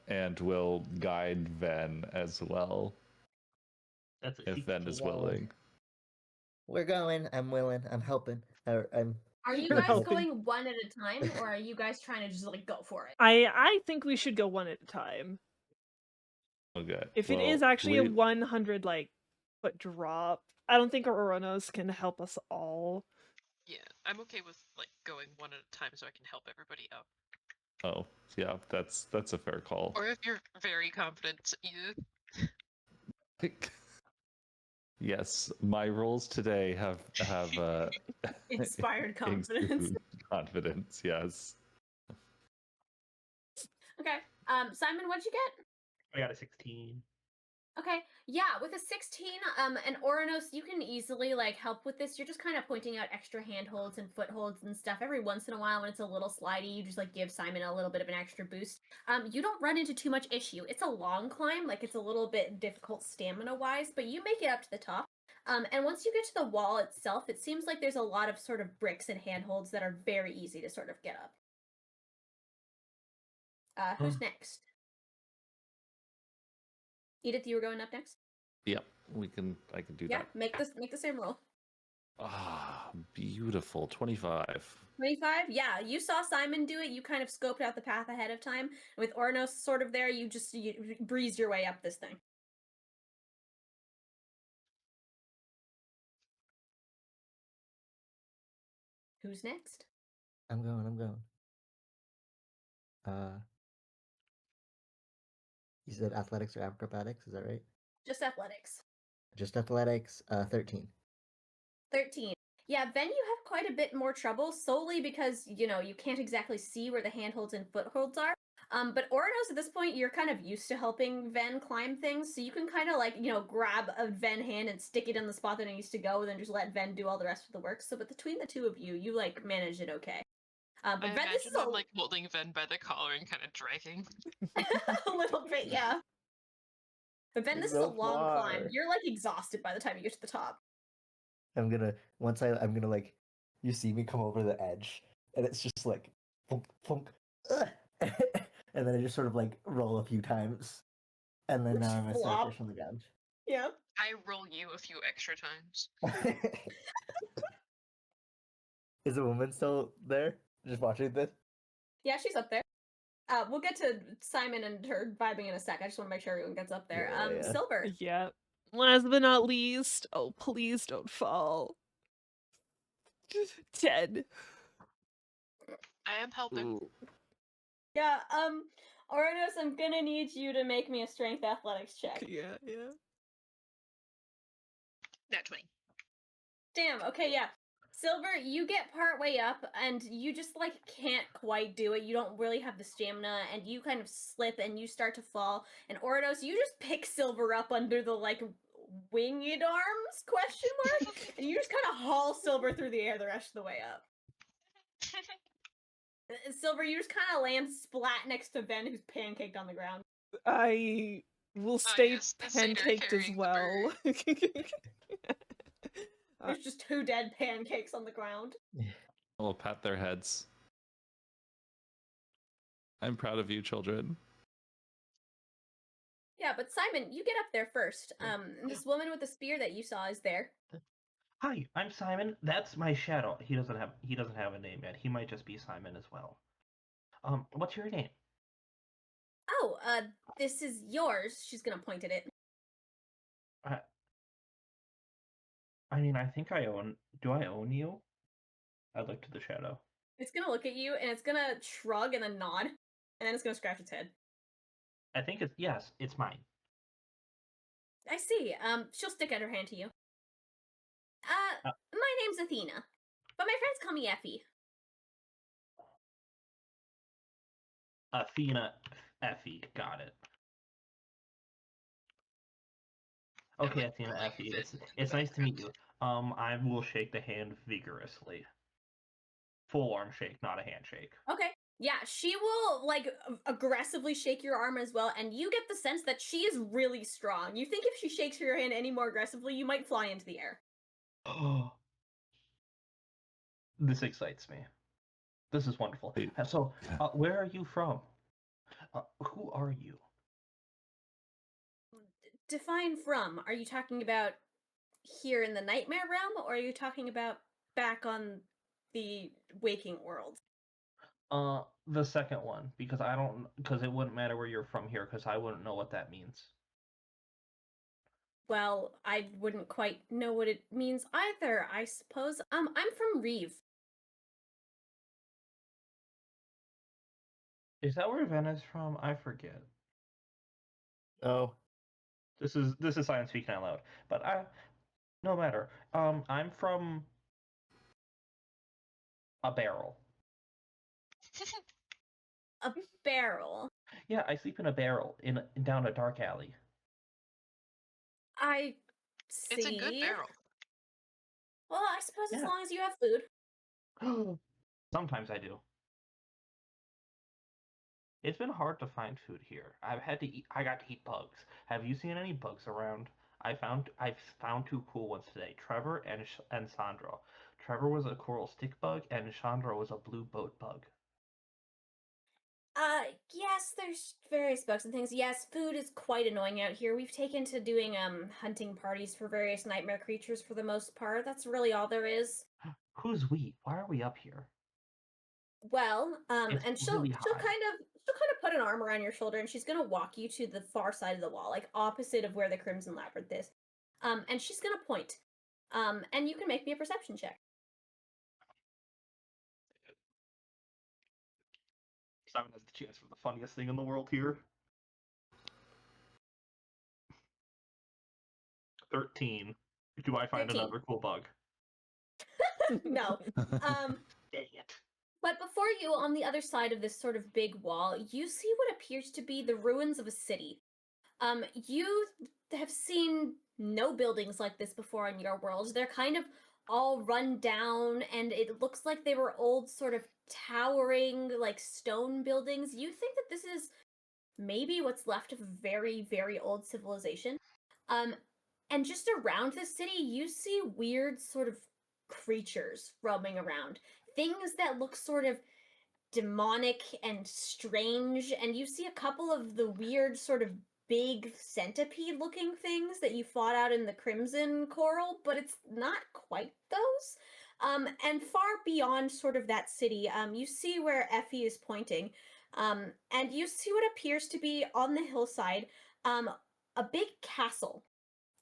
and will guide Ven as well That's a if Ven is 16. willing. We're going. I'm willing. I'm helping. I'm. Are you You're guys helping. going one at a time, or are you guys trying to just like go for it? I think we should go one at a time. Okay. If it is actually a 100 like foot drop, I don't think Ouronos can help us all. Yeah, I'm okay with like going one at a time so I can help everybody up. Oh, yeah, that's a fair call. Or if you're very confident, you. Yes, my rolls today have Inspired confidence. exude confidence, yes. Okay. Simon, what'd you get? I got a 16. Okay, yeah, with a 16, and Ouronos, you can easily, like, help with this. You're just kind of pointing out extra handholds and footholds and stuff. Every once in a while, when it's a little slidey, you just, like, give Simon a little bit of an extra boost. You don't run into too much issue. It's a long climb, like, it's a little bit difficult stamina-wise, but you make it up to the top. And once you get to the wall itself, it seems like there's a lot of sort of bricks and handholds that are very easy to sort of get up. Who's next? Edith, you were going up next? Yep, I can do Yeah, that. make the same roll. Ah, beautiful. 25. 25? Yeah, you saw Simon do it. You kind of scoped out the path ahead of time. With Ouronos sort of there, you breezed your way up this thing. Who's next? I'm going. You said athletics or acrobatics, is that right? Just athletics. Just athletics, 13. 13. Yeah, then you have quite a bit more trouble solely because, you can't exactly see where the handholds and footholds are. But Ouronos, at this point, you're kind of used to helping Ven climb things, so you can kind of grab a Ven hand and stick it in the spot that it needs to go, and then just let Ven do all the rest of the work. So, but between the two of you, you manage it okay. But I Ven, this is imagine I'm holding Ven by the collar and kind of dragging. a little bit, yeah. But Ven, this is a long climb. You're exhausted by the time you get to the top. I'm gonna you see me come over the edge, and it's just like thunk thunk, and then I just sort of roll a few times, and then now I'm a Flop. starfish on the ground. Yeah. I roll you a few extra times. Is the woman still there, just watching this? Yeah, she's up there. We'll get to Simon and her vibing in a sec. I just want to make sure everyone gets up there. Yeah. Silver. Yeah. Last but not least, oh please don't fall. 10. I am helping. Ooh. Yeah, Ouronos, I'm gonna need you to make me a strength athletics check. Yeah. Nat 20. Damn, okay, yeah. Silver, you get part way up, and you just, can't quite do it. You don't really have the stamina, and you kind of slip, and you start to fall. And Ouronos, you just pick Silver up under the, winged arms, question mark? And you just kind of haul Silver through the air the rest of the way up. Silver, you just kind of land splat next to Ben, who's pancaked on the ground. I will stay yes, the satyr pancaked as carrying the well. There's just 2 dead pancakes on the ground. I'll pat their heads. I'm proud of you, children. Yeah, but Simon, you get up there first. This woman with the spear that you saw is there. Hi, I'm Simon. That's my shadow. He doesn't have a name yet. He might just be Simon as well. What's your name? Oh, this is yours. She's gonna point at it. I mean, I think I own. Do I own you? I look to the shadow. It's gonna look at you, and it's gonna shrug and then nod, and then it's gonna scratch its head. I think it's mine. I see. She'll stick out her hand to you. My name's Athena, but my friends call me Effie. Athena, Effie, got it. Okay, Athena, Effie, it's nice to meet you. I will shake the hand vigorously. Full arm shake, not a handshake. Okay. Yeah, she will aggressively shake your arm as well, and you get the sense that she is really strong. You think if she shakes your hand any more aggressively, you might fly into the air. Oh, this excites me. This is wonderful. So, where are you from? Who are you? Define from. Are you talking about here in the nightmare realm, or are you talking about back on the waking world? The second one, because it wouldn't matter where you're from here, because I wouldn't know what that means. Well, I wouldn't quite know what it means either, I suppose. I'm from Reeve. Is that where Ven is from? I forget. Oh. This is science speaking out loud. But no matter. I'm from a barrel. A barrel? Yeah, I sleep in a barrel down a dark alley. I see. It's a good barrel. Well, I suppose as Yeah. long as you have food. Sometimes I do. It's been hard to find food here. I got to eat bugs. Have you seen any bugs around? I found 2 cool ones today. Trevor and Sandra. Trevor was a coral stick bug, and Chandra was a blue boat bug. Yes, there's various bugs and things. Yes, food is quite annoying out here. We've taken to doing hunting parties for various nightmare creatures for the most part. That's really all there is. Who's we? Why are we up here? Well, It's and she'll really she'll high. kind of put an arm around your shoulder, and she's gonna walk you to the far side of the wall, opposite of where the Crimson Labyrinth is. And she's gonna point. And you can make me a perception check. Simon has the chance for the funniest thing in the world here. 13. Do I find 13. another cool bug? No. Dang it. But before you, on the other side of this sort of big wall, you see what appears to be the ruins of a city. You have seen no buildings like this before in your world. They're kind of all run down, and it looks like they were old, sort of towering, like stone buildings. You think that this is maybe what's left of a very, very old civilization. And just around the city, you see weird sort of creatures roaming around. Things that look sort of demonic and strange, and you see a couple of the weird sort of big centipede looking things that you fought out in the Crimson Coral, but it's not quite those. And far beyond sort of that city, you see where Effie is pointing, and you see what appears to be on the hillside, a big castle.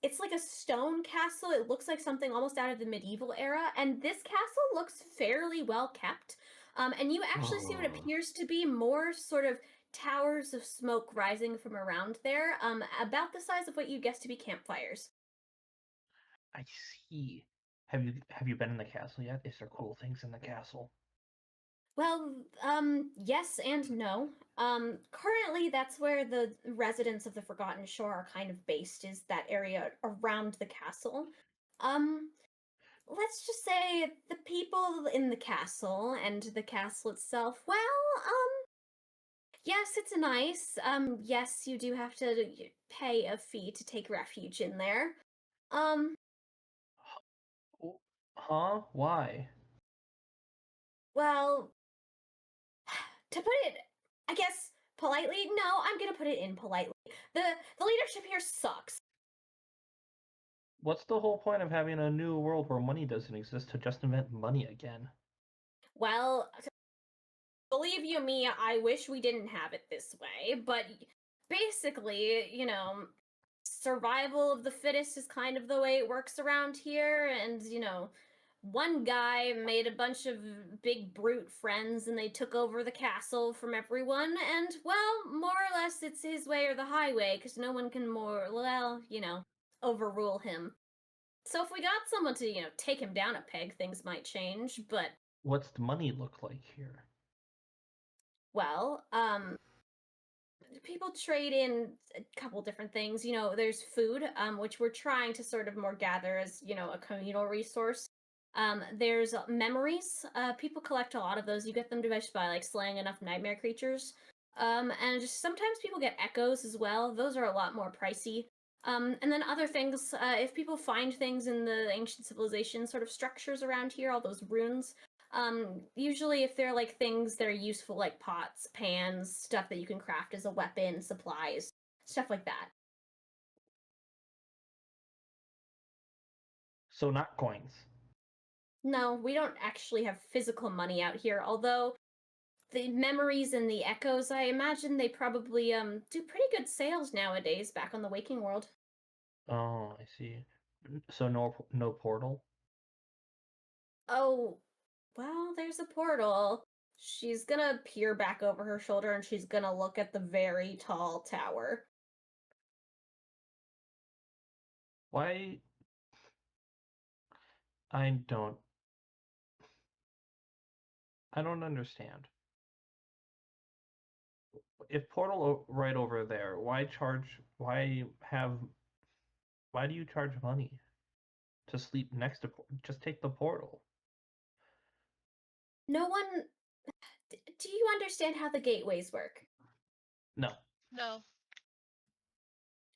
It's like a stone castle. It looks like something almost out of the medieval era, and this castle looks fairly well kept. And you actually see what Oh. appears to be more sort of towers of smoke rising from around there, about the size of what you guess to be campfires. I see. Have you been in the castle yet? Is there cool things in the castle? Well, yes and no. Currently, that's where the residents of the Forgotten Shore are kind of based, is that area around the castle. Let's just say the people in the castle and the castle itself, well, yes, it's nice. Yes, you do have to pay a fee to take refuge in there. Um, Huh? Why? well, to put it, I guess, politely, no, I'm gonna put it in politely. The leadership here sucks. What's the whole point of having a new world where money doesn't exist to just invent money again? Well, believe you me, I wish we didn't have it this way, but basically, survival of the fittest is kind of the way it works around here, and, one guy made a bunch of big brute friends and they took over the castle from everyone, and, well, more or less it's his way or the highway, because no one can overrule him. So if we got someone to, take him down a peg, things might change, but, What's the money look like here? well, people trade in a couple different things. There's food, which we're trying to sort of more gather as, a communal resource. There's memories. People collect a lot of those. You get them just by like slaying enough nightmare creatures. And just sometimes people get echoes as well. Those are a lot more pricey. And then other things, if people find things in the ancient civilization sort of structures around here, all those runes, usually if they're like things that are useful, like pots, pans, stuff that you can craft as a weapon, supplies, stuff like that. So not coins. No, we don't actually have physical money out here, although the memories and the echoes, I imagine they probably do pretty good sales nowadays back on the waking world. Oh, I see. So no portal? Oh, well, there's a portal. She's gonna peer back over her shoulder and she's gonna look at the very tall tower. Why? I don't I don't understand. If portal right over there, why do you charge money to sleep next to just take the portal? No one. Do you understand how the gateways work? No. No.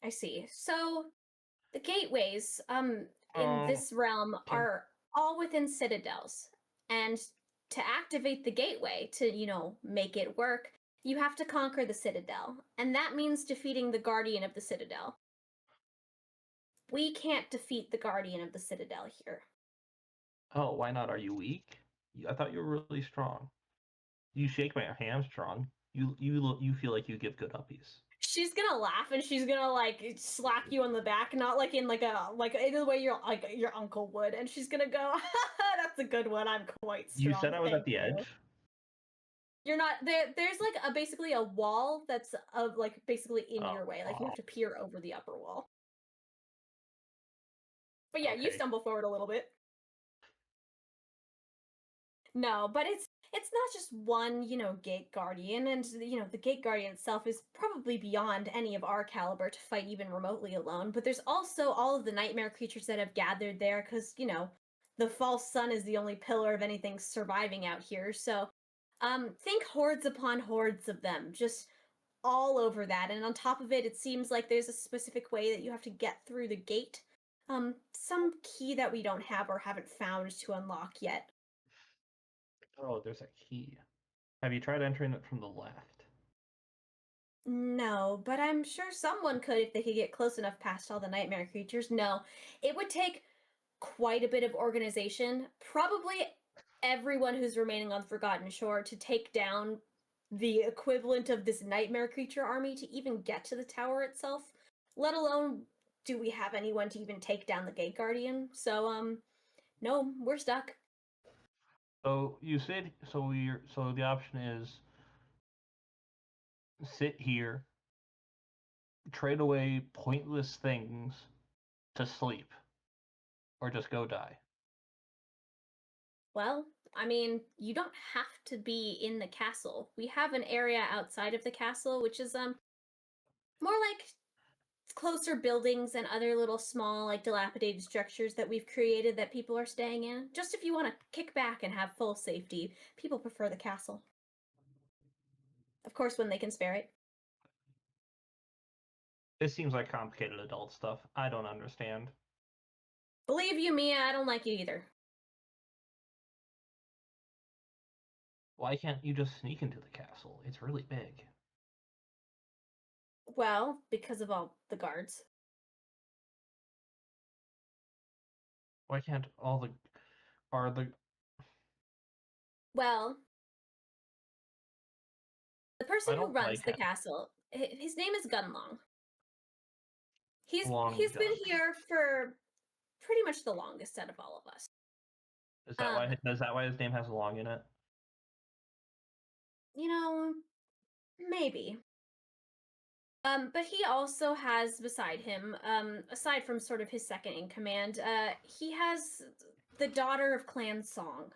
I see. So, the gateways, in Oh, this realm can are all within citadels. And to activate the gateway, to, make it work, you have to conquer the citadel. And that means defeating the guardian of the citadel. We can't defeat the guardian of the citadel here. Oh, why not? Are you weak? I thought you were really strong. You shake my hand strong. You feel like you give good uppies. She's gonna laugh and she's gonna like slap you on the back, not like in in the way your uncle would, and she's gonna go, "That's a good one. I'm quite strong." You said I was at thank the you." edge? You're not there. There's like basically a wall that's basically in Oh, your way. Like you have to peer over the upper wall. But yeah, you Okay. stumble forward a little bit. No, but it's not just one, gate guardian, and the gate guardian itself is probably beyond any of our caliber to fight even remotely alone. But there's also all of the nightmare creatures that have gathered there, because the false sun is the only pillar of anything surviving out here. So, think hordes upon hordes of them, just all over that. And on top of it, it seems like there's a specific way that you have to get through the gate. Some key that we don't have or haven't found to unlock yet. Oh, there's a key. Have you tried entering it from the left? No, but I'm sure someone could if they could get close enough past all the nightmare creatures. No, it would take quite a bit of organization. Probably everyone who's remaining on Forgotten Shore to take down the equivalent of this nightmare creature army to even get to the tower itself, let alone do we have anyone to even take down the gate guardian. So no, we're stuck. So you said so the option is sit here, trade away pointless things to sleep, or just go die. Well, I mean, you don't have to be in the castle. We have an area outside of the castle, which is more like closer buildings and other little small, like dilapidated structures that we've created that people are staying in. Just if you want to kick back and have full safety, people prefer the castle. Of course, when they can spare it. This seems like complicated adult stuff. I don't understand. Believe you me, I don't like it either. Why can't you just sneak into the castle? It's really big. Well, because of all the guards. Why can't the Well, the person I who don't runs like the him. castle, his name is Gunlong. He's Long he's been Gun. here for pretty much the longest out of all of us. Is that why his name has long in it? Maybe. But he also has beside him, aside from sort of his second in command, he has the daughter of Clan Song.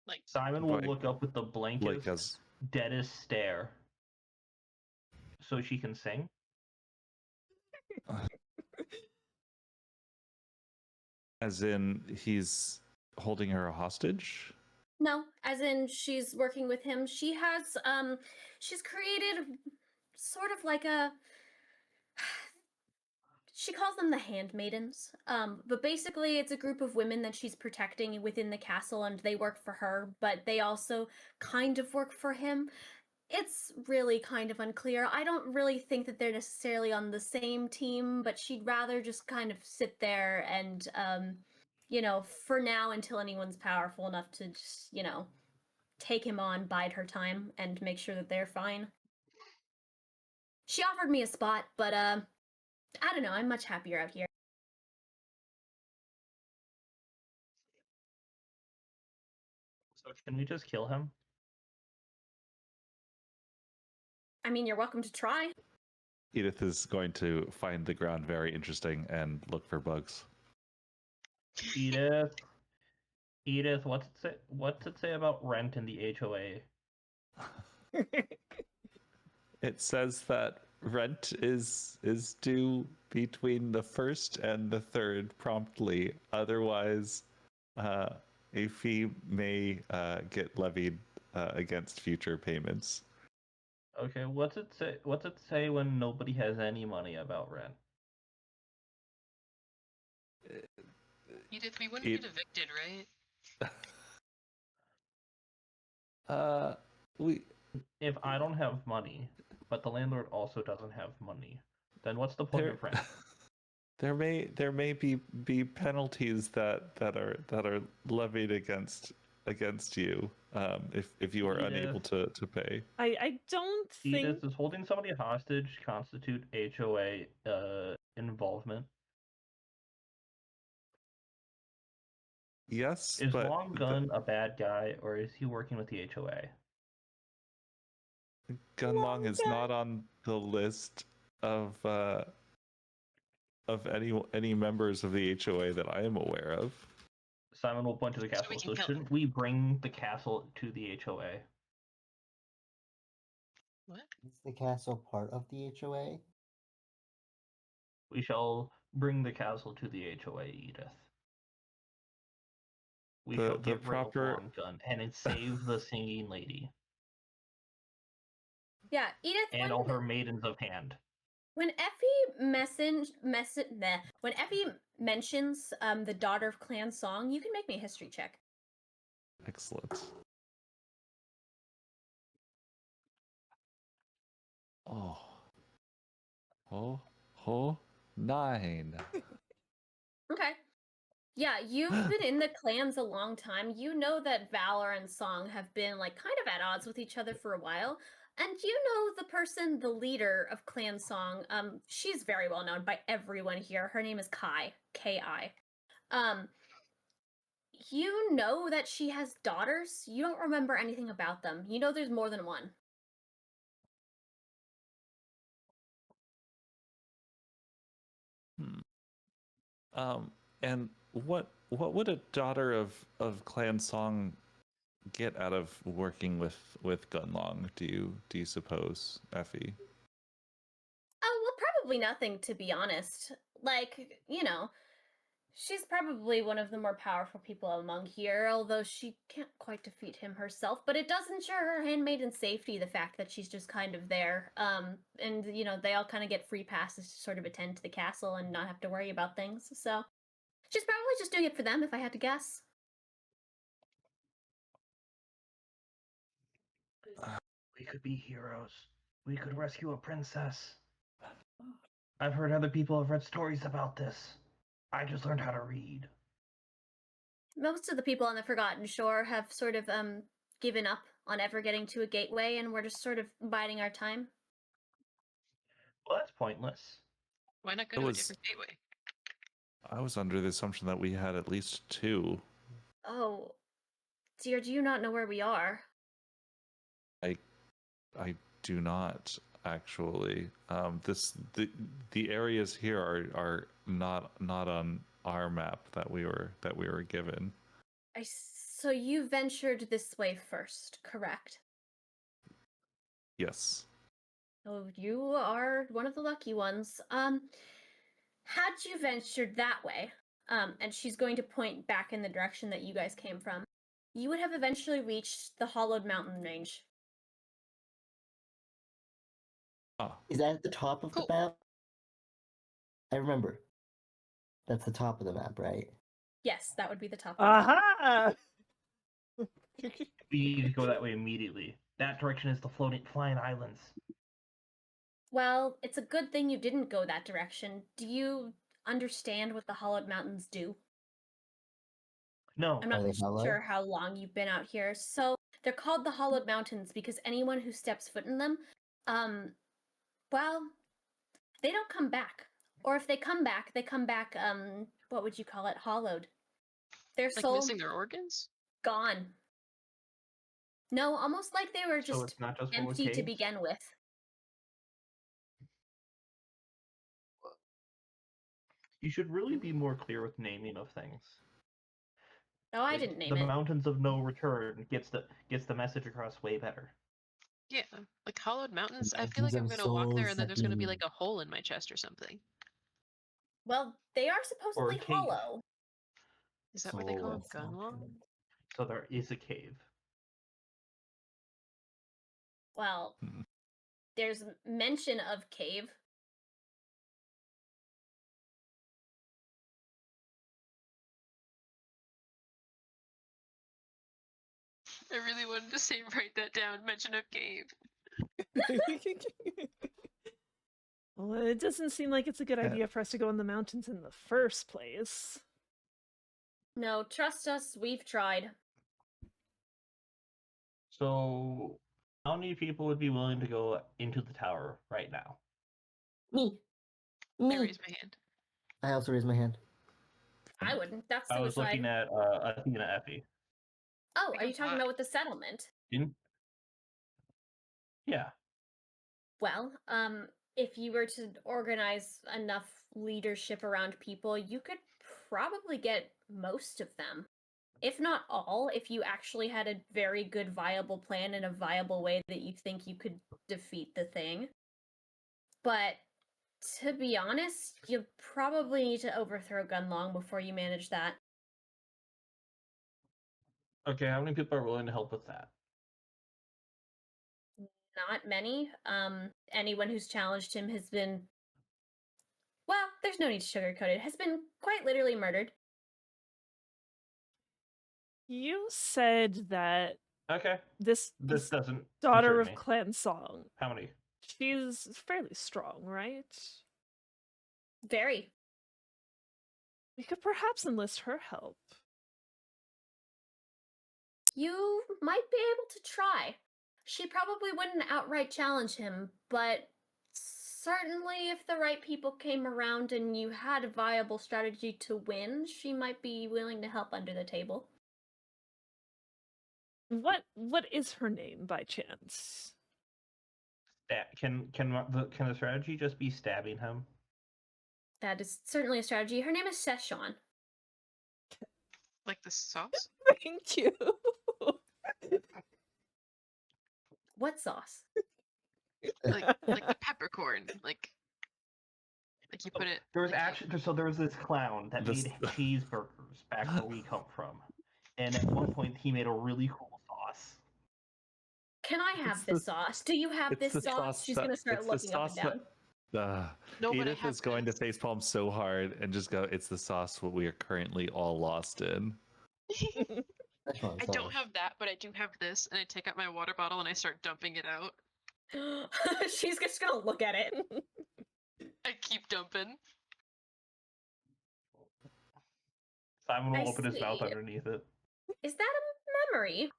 Like, Simon will Like- look up with the blankest, as deadest stare, so she can sing. as in he's holding her hostage. No, as in she's working with him. She's created sort of like she calls them the handmaidens. But basically it's a group of women that she's protecting within the castle, and they work for her, but they also kind of work for him. It's really kind of unclear. I don't really think that they're necessarily on the same team, but she'd rather just kind of sit there and for now, until anyone's powerful enough to just, take him on, bide her time, and make sure that they're fine. She offered me a spot, but I don't know, I'm much happier out here. So can we just kill him? I mean, you're welcome to try. Edith is going to find the ground very interesting and look for bugs. Edith, what's it say about rent in the HOA? It says that rent is due between the 1st and the 3rd promptly. Otherwise, a fee may get levied against future payments. Okay, what's it say? What's it say when nobody has any money about rent? Edith, we wouldn't get evicted, right? We If I don't have money, but the landlord also doesn't have money, then what's the point of rent? there may be penalties that are levied against you if you are unable to pay. I don't think Edith, does holding somebody hostage constitute HOA involvement? Yes, Is but Long Gun a bad guy, or is he working with the HOA? Gunlong is not on the list of of any members of the HOA that I am aware of. Simon will point to the So we castle. can So kill shouldn't we bring the castle to the HOA? What? Is the castle part of the HOA? We shall bring the castle to the HOA, Edith. We shall The get rid of proper Long Gun and save the singing lady Yeah, Edith, and all her maidens of hand. when Effie when Effie mentions the Daughter of Clan song, you can make me a history check. excellent. Oh, 9. Okay. Yeah, you've been in the clans a long time. You know that Valor and Song have been like kind of at odds with each other for a while. And you know the person, the leader of Clan Song, she's very well known by everyone here. Her name is Kai, K-I. You know that she has daughters. You don't remember anything about them. You know there's more than one. And what would a daughter of Clan Song get out of working with Gunlong? Do you suppose, Effie? Oh, well, probably nothing, to be honest. Like, you know, she's probably one of the more powerful people among here, although she can't quite defeat him herself, but it does ensure her handmaiden's safety, the fact that she's just kind of there. And, you know, they all kind of get free passes to sort of attend to the castle and not have to worry about things, so she's probably just doing it for them, if I had to guess. We could be heroes. We could rescue a princess. I've heard other people have read stories about this. I just learned how to read. Most of the people on the Forgotten Shore have sort of, given up on ever getting to a gateway, and we're just sort of biding our time. Well, that's pointless. Why not go It to a was- different gateway? I was under the assumption that we had at least 2. Oh, dear, do you not know where we are? I do not actually. The areas here are not on our map that we were given. So you ventured this way first, correct? Yes. Oh, you are one of the lucky ones. Had you ventured that way, and she's going to point back in the direction that you guys came from, you would have eventually reached the hollowed mountain range. Ah, Is that at the top of the Cool. map? I remember. That's the top of the map, right? Yes, that would be the top. Of the map. Aha! We need to go that way immediately. That direction is the flying islands. Well, it's a good thing you didn't go that direction. Do you understand what the hollowed mountains do? No. I'm Are not they hollow? sure how long you've been out here. So they're called the hollowed mountains because anyone who steps foot in them, well, they don't come back. Or if they come back, what would you call it? Hollowed. Their Like soul missing their organs? gone. No, almost like they were So just it's not just full of empty to caves? begin with. You should really be more clear with naming of things. Oh, I didn't name the it. Mountains of No Return gets the message across way better. Yeah, like hollowed mountains. I Mountains feel like I'm of gonna walk there souls and then that there's gonna be you- like a hole in my chest or something. Well, they are supposedly cave. hollow. Is that what they call them? Soulless Gunlong? mountains. So there is a cave. Well, Hmm. there's mention of cave. I really wanted to say write that down. Mention of cave. Well, it doesn't seem like it's a good Yeah. idea for us to go in the mountains in the first place. No, trust us, we've tried. So how many people would be willing to go into the tower right now? Me. I Me. raised my hand. I also raised my hand. I wouldn't. That's I was suicide. looking at Athena Effie. Oh, We are you can talking fly. about with the settlement? Yeah. Well, if you were to organize enough leadership around people, you could probably get most of them. If not all, if you actually had a very good viable plan and a viable way that you think you could defeat the thing. But to be honest, you probably need to overthrow Gunlong before you manage that. Okay, how many people are willing to help with that? Not many. Anyone who's challenged him has been, well, there's no need to sugarcoat it, has been quite literally murdered. You said that Okay, this this doesn't daughter concern of me. Clan Song, How many? she's fairly strong, right? Very. We could perhaps enlist her help. You might be able to try. She probably wouldn't outright challenge him, but certainly if the right people came around and you had a viable strategy to win, she might be willing to help under the table. What is her name by chance? Can the strategy just be stabbing him? That is certainly a strategy. Her name is Session. Like the sauce? Thank you. What sauce? Like the peppercorn. Like you put it. There was like, actually there was this clown that This- made cheeseburgers back where we come from, and at one point he made a really cool sauce. Can I have It's this the- sauce? Do you have it's this the sauce? sauce She's that- gonna start it's the looking up and sauce down. No, but I Edith have is going this. to facepalm so hard and just go, it's the sauce what we are currently all lost in. Szechuan I don't sauce. have that, but I do have this, and I take out my water bottle and I start dumping it out. She's just gonna look at it. I keep dumping. Simon will I open his mouth see. underneath it. Is that a memory?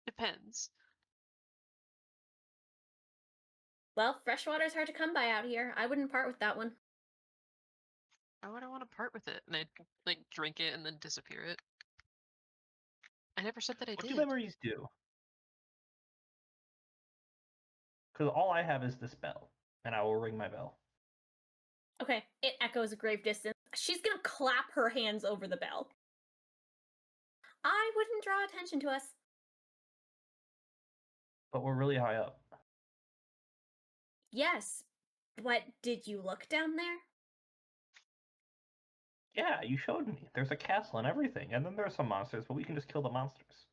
Depends. Well, fresh water's hard to come by out here. I wouldn't part with that one. Why would I want to part with it? And I like drink it and then disappear it. I never said that I What do did. memories do? Because all I have is this bell, and I will ring my bell. Okay, it echoes a grave distance. She's gonna clap her hands over the bell. I wouldn't draw attention to us. But we're really high up. Yes, but did you look down there? Yeah, you showed me. There's a castle and everything, and then there's some monsters, but we can just kill the monsters.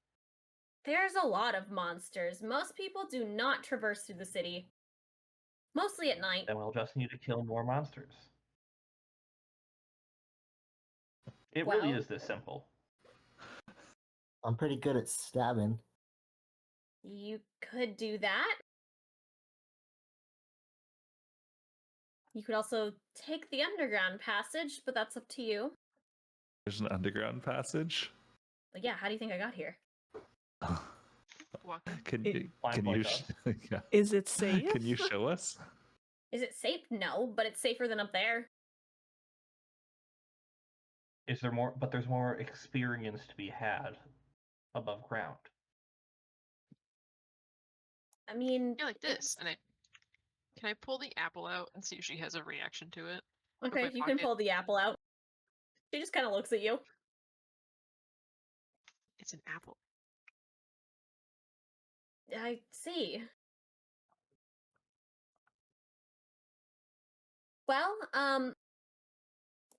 There's a lot of monsters. Most people do not traverse through the city. Mostly at night. Then we'll just need to kill more monsters. It really Well- is this simple. I'm pretty good at stabbing. You could do that. You could also take the underground passage, but that's up to you. There's an underground passage. But yeah, how do you think I got here? Walking. Can It- you Blind can point you us. yeah. Is it safe? Can you show us? Is it safe? No, but it's safer than up there. Is there more? But there's more experience to be had above ground. I mean, You're like this, and can I pull the apple out and see if she has a reaction to it? okay, my you can pocket. pull the apple out. She just kind of looks at you. It's an apple. I see. Well,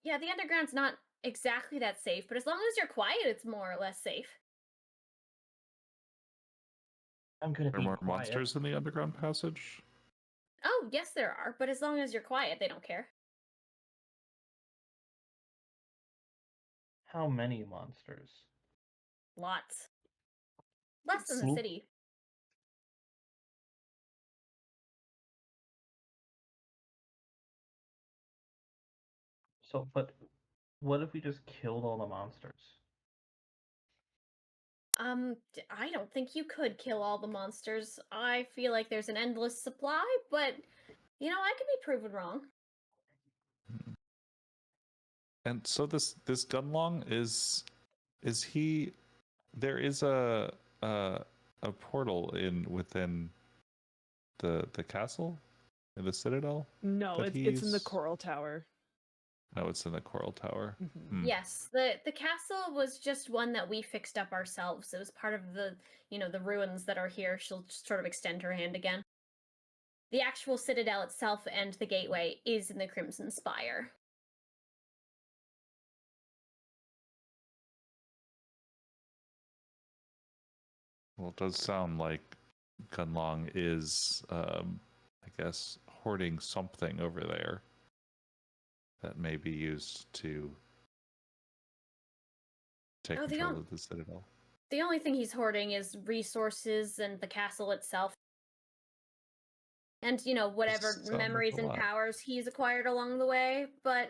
yeah, the underground's not exactly that safe, but as long as you're quiet, it's more or less safe. I'm gonna Are there be more quiet. monsters in the underground passage? Oh, yes, there are, but as long as you're quiet, they don't care. How many monsters? Lots. Less than the Sloop. city. So, but what if we just killed all the monsters? I don't think you could kill all the monsters. I feel like there's an endless supply, but, you know, I could be proven wrong. And so this Gunlong is he? There is a portal within the castle. in the Citadel? No, That it's in the he's- Coral Tower. No, it's in the Coral Tower. Mhm. Hmm. Yes, the castle was just one that we fixed up ourselves. It was part of the, the ruins that are here. She'll just sort of extend her hand again. The actual citadel itself and the gateway is in the Crimson Spire. Well, it does sound like Gunlong is, I guess, hoarding something over there that may be used to take Oh, control of the Citadel. The only thing he's hoarding is resources and the castle itself. And, whatever Sounds like memories a and lot. powers he's acquired along the way, but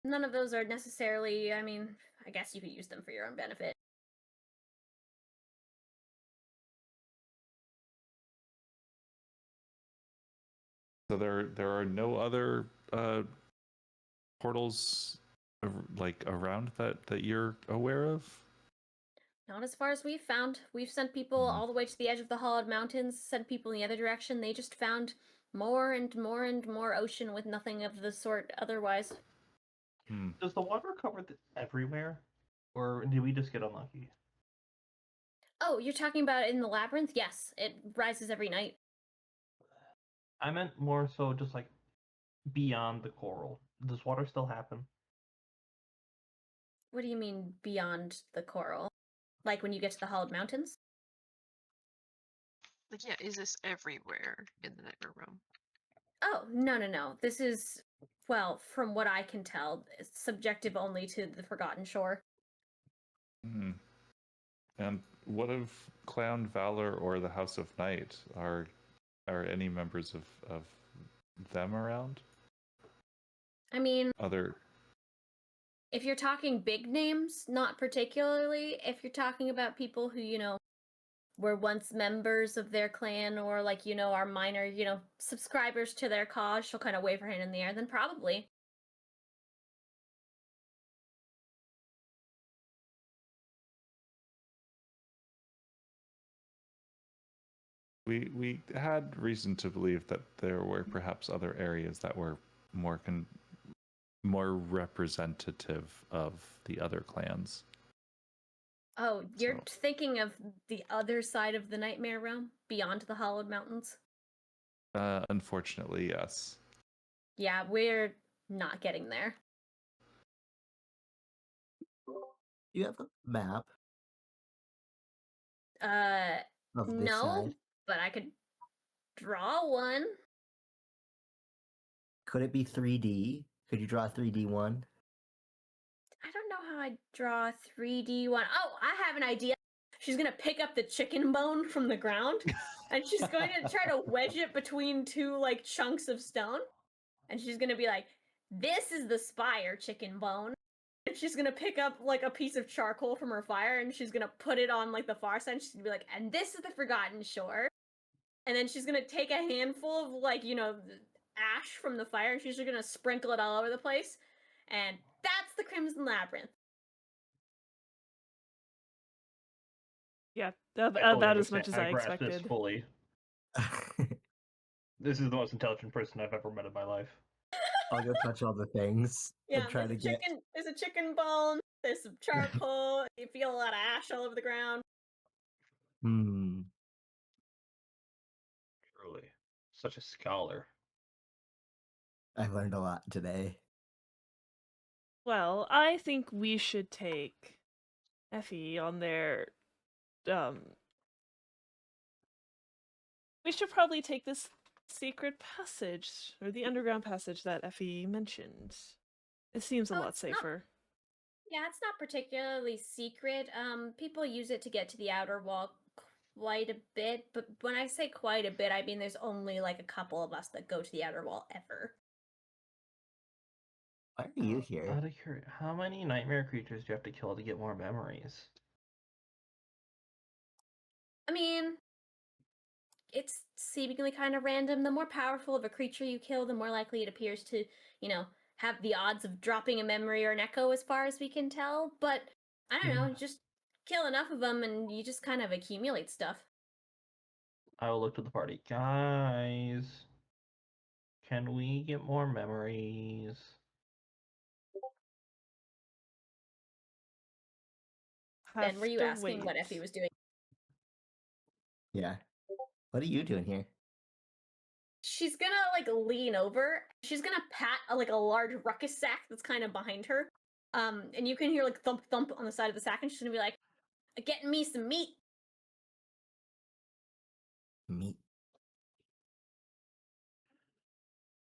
none of those are necessarily, I guess you could use them for your own benefit. So there are no other portals like around that you're aware of? Not as far as we've found. We've sent people all the way to the edge of the Hollowed Mountains, sent people in the other direction. They just found more and more and more ocean with nothing of the sort otherwise. Does the water cover everywhere? Or did we just get unlucky? Oh, you're talking about it in the labyrinth? Yes, it rises every night. I meant more so just like beyond the coral. Does water still happen? What do you mean beyond the coral? Like when you get to the Hollowed Mountains? Like, yeah, is this everywhere in the Nightmare Realm? Oh, no. This is, well, from what I can tell, it's subjective only to the Forgotten Shore. And what of Clown Valor or the House of Night? Are any members of them around? I mean, Other if you're talking big names, not particularly. If you're talking about people who, were once members of their clan or are minor, subscribers to their cause, she'll kind of wave her hand in the air, then probably. we had reason to believe that there were perhaps other areas that were more representative of the other clans. Oh, you're So- thinking of the other side of the Nightmare Realm, beyond the Hollowed Mountains? Unfortunately, yes. Yeah, we're not getting there. You have a map of this No, side. but I could draw one. Could it be 3D? Could you draw 3D one? I don't know how I draw a 3D one. Oh, I have an idea. She's gonna pick up the chicken bone from the ground, and she's going to try to wedge it between two chunks of stone, and she's gonna be like, "This is the spire chicken bone." And she's gonna pick up a piece of charcoal from her fire, and she's gonna put it on the far side. And she's gonna be like, "And this is the Forgotten Shore." And then she's gonna take a handful of ash from the fire, and she's just gonna sprinkle it all over the place, and that's the Crimson Labyrinth. Yeah, I about totally as much as understand. I grasp this expected. fully. This is the most intelligent person I've ever met in my life. I'll go touch all the things Yeah, and try to get. there's a chicken bone, there's some charcoal, you feel a lot of ash all over the ground. Hmm. Truly. Such a scholar. I learned a lot today. Well, I think we should take Effie on their we should probably take this secret passage or the underground passage that Effie mentioned. It seems a Oh, lot it's not- safer. Yeah, it's not particularly secret. People use it to get to the outer wall quite a bit, but when I say quite a bit, I mean there's only a couple of us that go to the outer wall ever. Why are you here? Out of curiosity, how many nightmare creatures do you have to kill to get more memories? I mean, it's seemingly kind of random. The more powerful of a creature you kill, the more likely it appears to, have the odds of dropping a memory or an echo as far as we can tell. But I don't know, just kill enough of them and you just kind of accumulate stuff. I will look to the party. Guys, Can we get more memories? Ben, were you Have to asking what Effie wait. was doing? Yeah. What are you doing here? She's gonna like lean over. She's gonna pat like a large ruckus sack that's kind of behind her. And you can hear like thump thump on the side of the sack, and she's gonna be like, "Getting me some meat." Meat.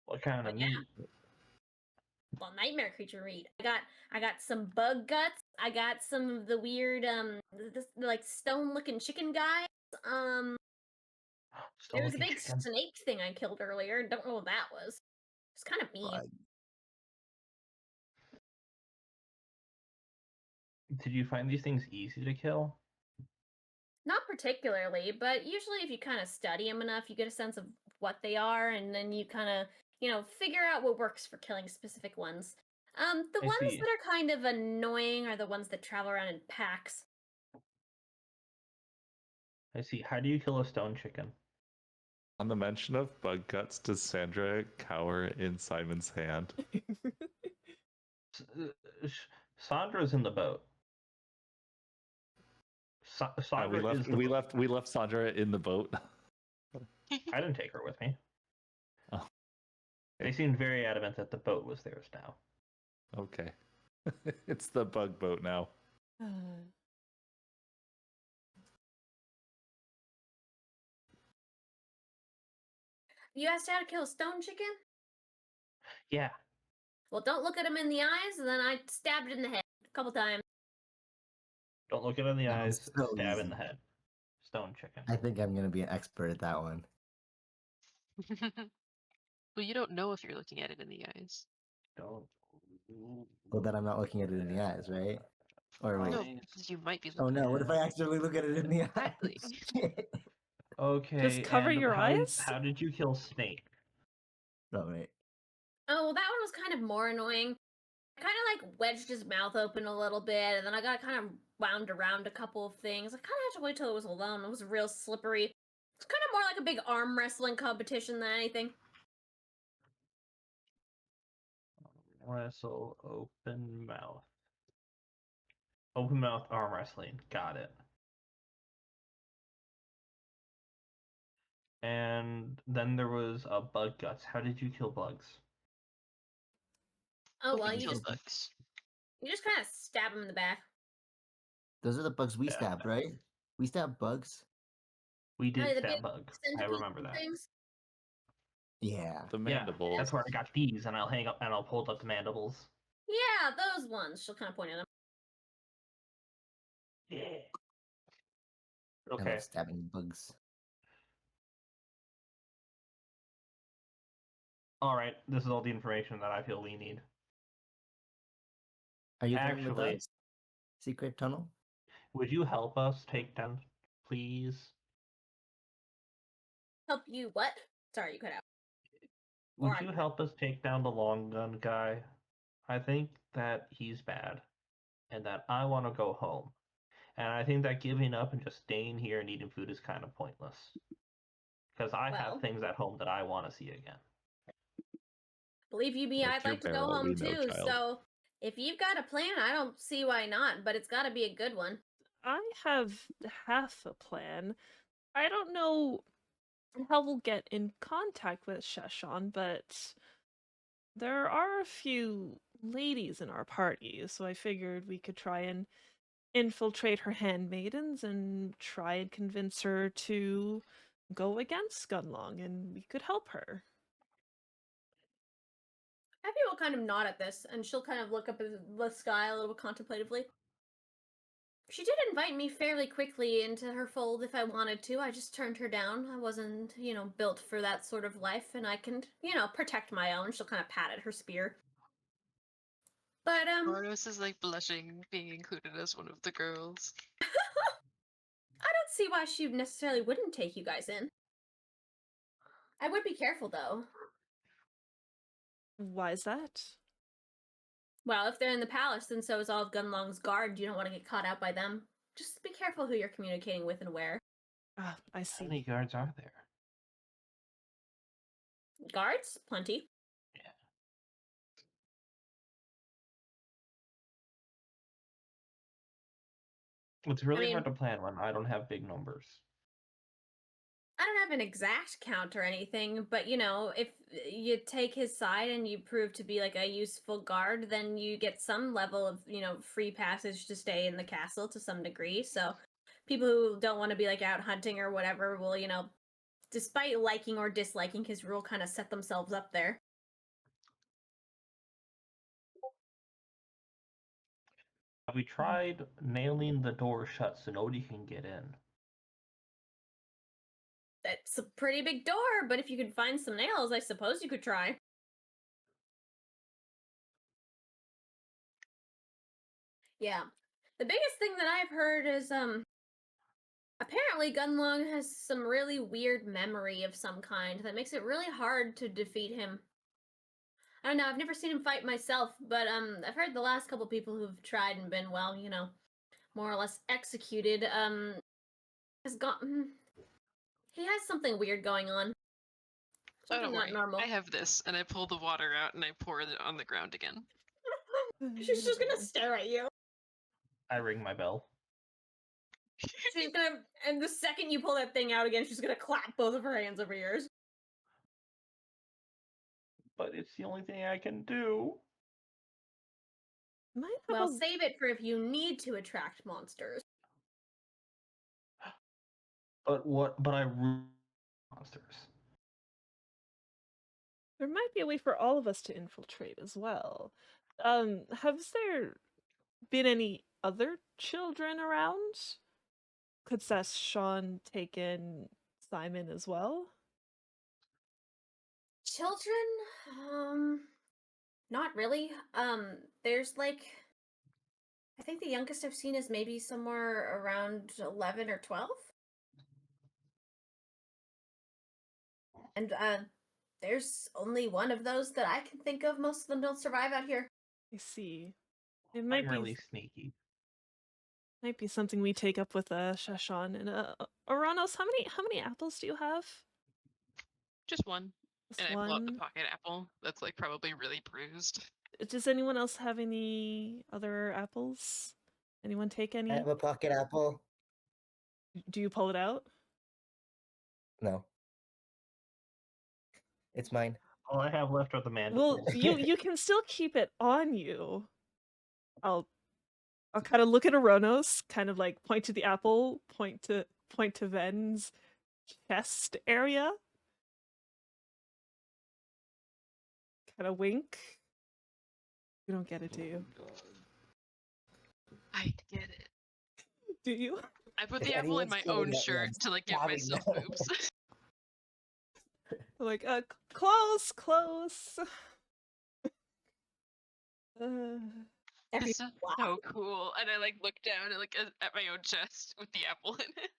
What kind But of yeah, meat? well, nightmare creature meat. I got some bug guts. I got some of the weird like stone looking chicken guys. There was a Stone-looking big chicken. snake thing I killed earlier. Don't know what that was. It's kind of mean. Bug. Did you find these things easy to kill? Not particularly, but usually if you kind of study them enough, you get a sense of what they are, and then you kind of, figure out what works for killing specific ones. The I ones see. that are kind of annoying are the ones that travel around in packs. I see. How do you kill a stone chicken? On the mention of bug guts, does Sandra cower in Simon's hand? Sandra's in the boat. Sandra we is the boat. we left Sandra in the boat. I didn't take her with me. Oh. They seemed very adamant that the boat was theirs now. Okay. It's the bug boat now. You asked how to kill a stone chicken? Yeah. Well, don't look at him in the eyes, and then I stabbed it in the head a couple times. Don't look it in the That eyes. was so Stab in easy. the head. Stone chicken. I think I'm gonna be an expert at that one. Well, you don't know if you're looking at it in the eyes. Don't. Well, then I'm not looking at it in the eyes, right? Or wait. No, Nice. because you might be Oh looking no! at What it. if I accidentally look at it in the Exactly. eyes? Shit. Okay. cover and your eyes? How did you kill Snake? Oh wait. Oh, well, that one was kind of more annoying. I kind of like wedged his mouth open a little bit, and then I got kind of wound around a couple of things. I kind of had to wait till it was alone. It was real slippery. It's kind of more like a big arm wrestling competition than anything. Wrestle, open mouth. Open mouth arm wrestling. Got it. And then there was bug guts. How did you kill bugs? Oh Hope well, you you kill just bugs. kind of stab him in the back. Those are the bugs we Yeah. stabbed, right? We stabbed bugs. We Oh, did the stab big bugs. I centipede remember that. things. Yeah. The Yeah, mandibles. that's where I got these, and I'll hang up and I'll hold up the mandibles. Yeah, those ones. She'll kind of point at them. Yeah. I Okay. love stabbing bugs. All right. This is all the information that I feel we need. Are you coming with Actually, us? Secret tunnel? would you help us take down, please? Help you what? Sorry, you cut out. Would Or you help us take down the long gun guy? I think that he's bad, and that I want to go home. And I think that giving up and just staying here and eating food is kind of pointless. Because I Well. have things at home that I want to see again. Believe you me, Like I'd your like to go barrel, we home know, too. child. So if you've got a plan, I don't see why not. But it's got to be a good one. I have half a plan. I don't know how we'll get in contact with Sheshan, but there are a few ladies in our party, so I figured we could try and infiltrate her handmaidens and try and convince her to go against Gunlong, and we could help her. Effie will kind of nod at this, and she'll kind of look up at the sky a little contemplatively. She did invite me fairly quickly into her fold if I wanted to. I just turned her down. I wasn't, built for that sort of life, and I can, protect my own. She'll kind of pat at her spear. But, Ouronos is like blushing, being included as one of the girls. I don't see why she necessarily wouldn't take you guys in. I would be careful, though. Why is that? Well, if they're in the palace, then so is all of Gunlong's guard. You don't want to get caught out by them. Just be careful who you're communicating with and where. Ah, I How many see. guards are there? Guards, plenty. It's really mean- hard to plan when I don't have big numbers. I don't have an exact count or anything, but you know, if you take his side and you prove to be like a useful guard, then you get some level of, you know, free passage to stay in the castle to some degree. So people who don't want to be like out hunting or whatever will, you know, despite liking or disliking his rule, kind of set themselves up there. Have we tried nailing the door shut so nobody can get in? It's a pretty big door, but if you could find some nails, I suppose you could try. Yeah. The biggest thing that I've heard is apparently Gunlong has some really weird memory of some kind that makes it really hard to defeat him. I don't know, I've never seen him fight myself, but I've heard the last couple people who've tried and been, well, you know, more or less executed, has gone he has something weird going on. Oh, Something don't not worry. normal. I have this, and I pull the water out and I pour it on the ground again. She's just gonna stare at you. I ring my bell. She's gonna, and the second you pull that thing out again, she's gonna clap both of her hands over yours. But it's the only thing I can do. Might have Well, a- save it for if you need to attract monsters. But I monsters. There might be a way for all of us to infiltrate as well. Has there been any other children around? Could Sean take in Simon as well? Children? Not really. There's like, I think the youngest I've seen is maybe somewhere around 11 or 12. And, there's only one of those that I can think of. Most of them don't survive out here. I see. It might I'm be really sneaky. might be something we take up with Shashan and Ouronos. How many apples do you have? Just one. Just And I pull out the one. pocket apple that's like probably really bruised. Does anyone else have any other apples? Anyone take any? I have a pocket apple. Do you pull it out? No. It's mine. All I have left are the Well, mandibles. you can still keep it on you. I'll kind of look at Ouronos, kind of like point to the apple, point to Ven's chest area. Kind of wink. You don't get it, do you? I get it. Do you? I put If the apple in anyone's my feeling own that, yeah, shirt I'm to like give stabbing myself them. boobs. Like, close. This is so cool. And I like look down and like at my own chest with the apple in it.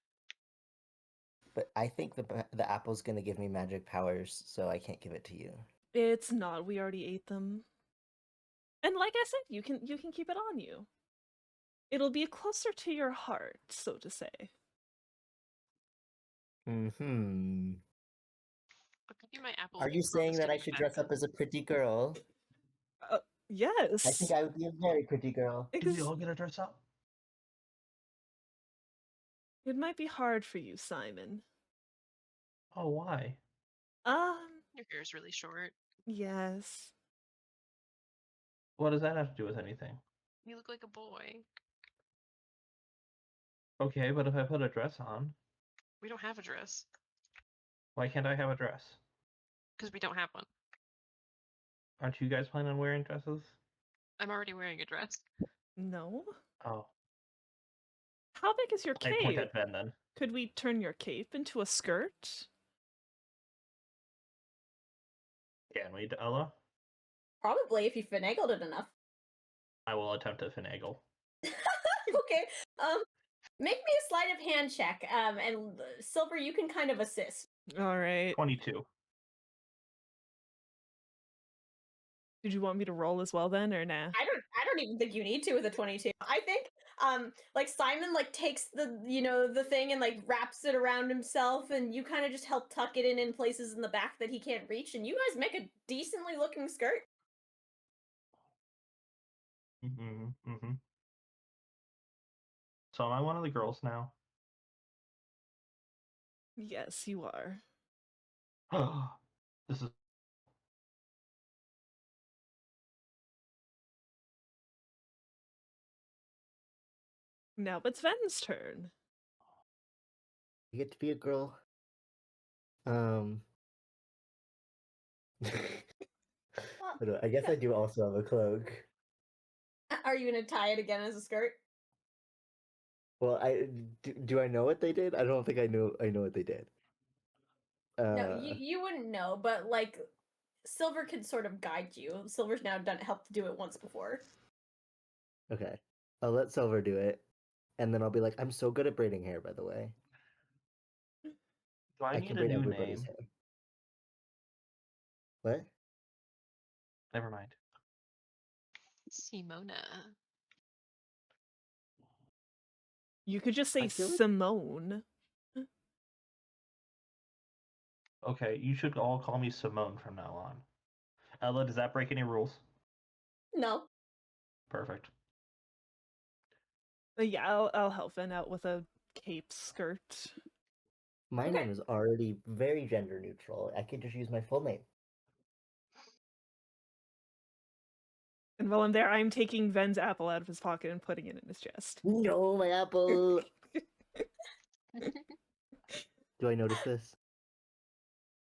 But I think the apple's gonna give me magic powers, so I can't give it to you. It's not. We already ate them. And like I said, you can keep it on you. It'll be closer to your heart, so to say. Hmm. I'll give you my apple. Are you saying that I should dress up as a pretty girl? Yes. I think I would be a very pretty girl. Do we all get to dress up? It might be hard for you, Simon. Oh, why? Your hair's really short. Yes. What does that have to do with anything? You look like a boy. Okay, but if I put a dress on, We don't have a dress. why can't I have a dress? Because we don't have one. Aren't you guys planning on wearing dresses? I'm already wearing a dress. No. Oh, How big is your I point cape? at Ben then. Could we turn your cape into a skirt? Can we, Ella? Probably if you finagled it enough. I will attempt to finagle. Okay. Make me a sleight of hand check. And Silver, you can kind of assist. All right. 22. Did you want me to roll as well then, or nah? I don't don't even think you need to with a 22. I think like Simon like takes the the thing and like wraps it around himself, and you kind of just help tuck it in places in the back that he can't reach, and you guys make a decently looking skirt. So am I one of the girls now? Yes, you are. This is Now it's Ven's turn. You get to be a girl. I guess I do also have a cloak. Are you gonna tie it again as a skirt? Well, do I know what they did? I don't think I know what they did. No, you wouldn't know, but like Silver can sort of guide you. Silver's now helped do it once before. Okay. I'll let Silver do it, and then I'll be like, I'm so good at braiding hair, by the way. Do I I need can a braid new everybody's name? hair. What? Never mind. Simona. You could just say I feel like- Simone. Okay, you should all call me Simone from now on. Ella, does that break any rules? No. Perfect. Yeah, I'll help Ven out with a cape skirt. My name is already very gender neutral. I could just use my full name. And while I'm there, I'm taking Ven's apple out of his pocket and putting it in his chest. No, my apple. Do I notice this?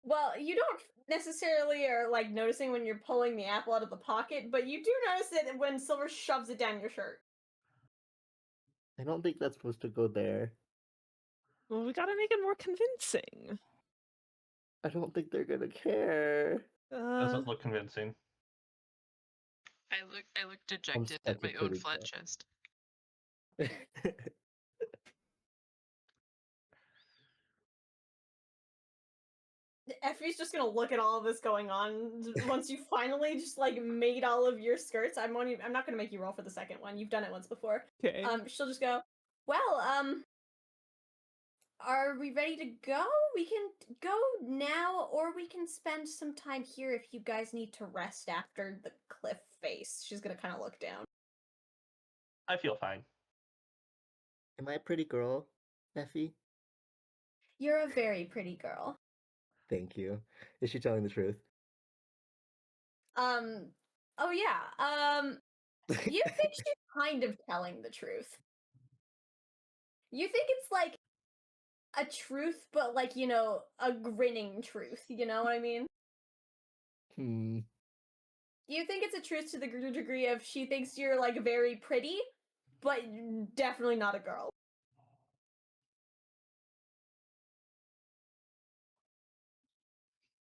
Well, you don't necessarily are like noticing when you're pulling the apple out of the pocket, but you do notice it when Silver shoves it down your shirt. I don't think that's supposed to go there. Well, we gotta make it more convincing. I don't think they're gonna care. Doesn't look convincing. I look dejected at my own flat chest. Effie's just gonna look at all of this going on once you finally just like made all of your skirts. I'm not gonna make you roll for the second one. You've done it once before. Okay. She'll just go, well, are we ready to go? We can go now, or we can spend some time here if you guys need to rest after the cliff face. She's gonna kind of look down. I feel fine. Am I a pretty girl, Effie? You're a very pretty girl. Thank you. Is she telling the truth? Oh yeah. You think she's kind of telling the truth. You think it's like a truth, but like, a grinning truth. You know what I mean? Hmm. You think it's a truth to the degree of she thinks you're like very pretty, but definitely not a girl.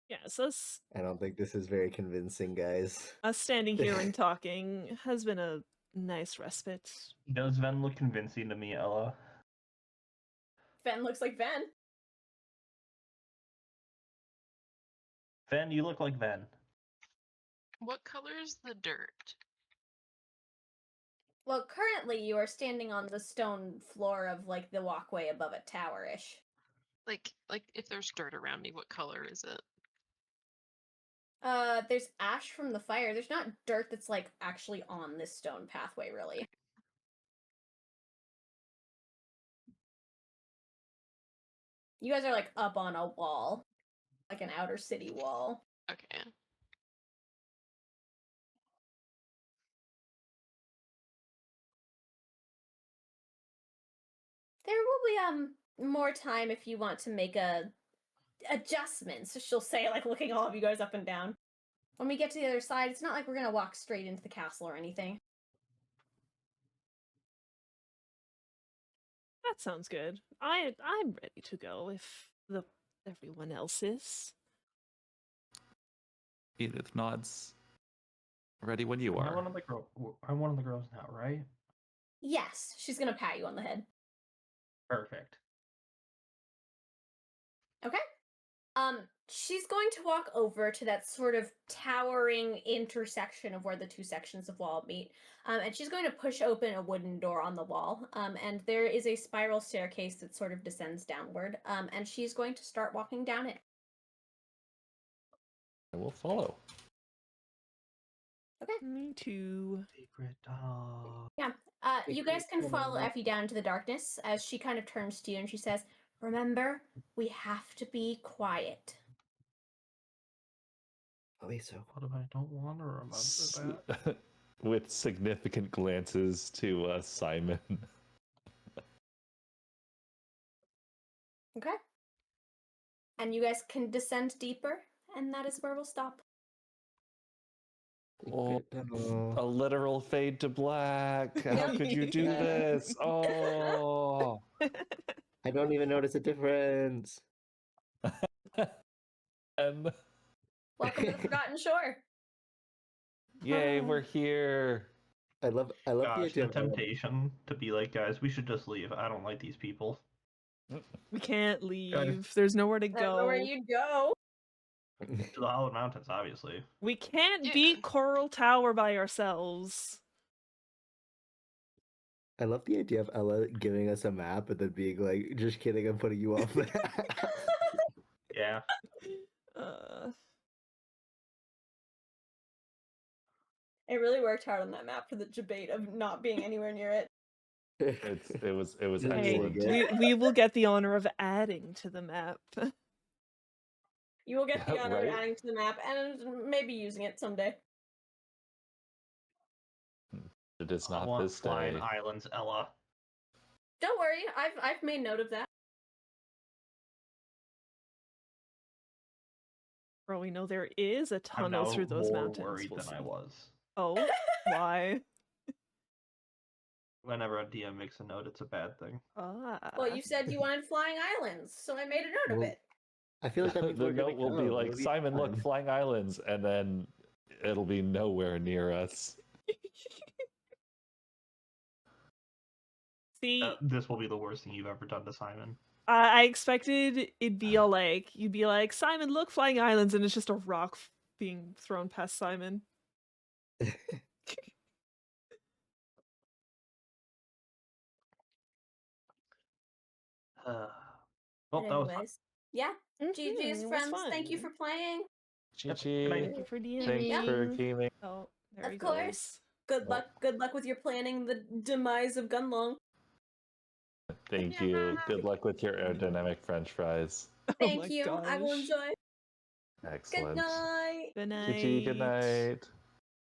Yes, us I don't think this is very convincing, guys. standing here and talking has been a nice respite. Does Ven look convincing to me, Ella? Ven looks like Ven. Ven, you look like Ven. What color is the dirt? Well, currently you are standing on the stone floor of like the walkway above a tower-ish. Like if there's dirt around me, what color is it? There's ash from the fire. There's not dirt that's like actually on this stone pathway, really. You guys are like up on a wall, like an outer city wall. Okay. There will be more time if you want to make adjustments. She'll say, like looking all of you guys up and down. When we get to the other side, it's not like we're gonna walk straight into the castle or anything. That sounds good. I'm ready to go if everyone else is. Edith nods. Ready when you I'm are. one of the girls now, right? Yes, she's gonna pat you on the head. Perfect. Okay. she's going to walk over to that sort of towering intersection of where the two sections of wall meet, and she's going to push open a wooden door on the wall, and there is a spiral staircase that sort of descends downward, and she's going to start walking down it. I will follow. Me too. Secret tunnel. Yeah, you guys can follow Effie down into the darkness as she kind of turns to you and she says, "Remember, we have to be quiet." Oh, wait, so What if I don't want to remember that? With significant glances to Simon. Okay. And you guys can descend deeper, and that is where we'll stop. Oh, tunnel. a literal fade to black. How could you do this? Oh. I don't even notice a difference. And Welcome to the Forgotten Shore. yay, we're here. I love the Gosh, idea the of temptation to be like, guys, we should just leave. I don't like these people. We can't leave. There's nowhere to I don't know go. where you'd go. To the Hollow Mountains, obviously. We can't Yeah. beat Coral Tower by ourselves. I love the idea of Ella giving us a map and then being like, "Just kidding, I'm putting you off." Yeah. It really worked hard on that map for the debate of not being anywhere near it. It was Hey, excellent. we will get the honor of adding to the map. You will get the Yeah, honor right? of adding to the map and maybe using it someday. It is I not want this flying day. islands, Ella. Don't worry, I've made note of that. For all we know, there is a I'm tunnel now through those more mountains. worried We'll than I see. was. Oh, why? Whenever a DM makes a note, it's a bad thing. Well, you said you wanted flying islands, so I made a note of Well, it. I feel like that means The we're gonna note will be come. like, It'll be Simon, look, fun. flying islands, and then it'll be nowhere near us. See, This will be the worst thing you've ever done to Simon. I expected it'd be all like, you'd be like, Simon, look, flying islands, and it's just a rock being thrown past Simon. Well, But that was fun. anyways, yeah. GG's, It was friends. Thank you fun. for playing. GG. Thank you for DMing. Thanks for gaming. Oh, there Of he course. goes. Good luck. Good luck with your planning the demise of Gunlong. Thank you. Good luck with your aerodynamic French fries. Thank my you. I will gosh. enjoy. Excellent. Good night. Good night. GG, good night.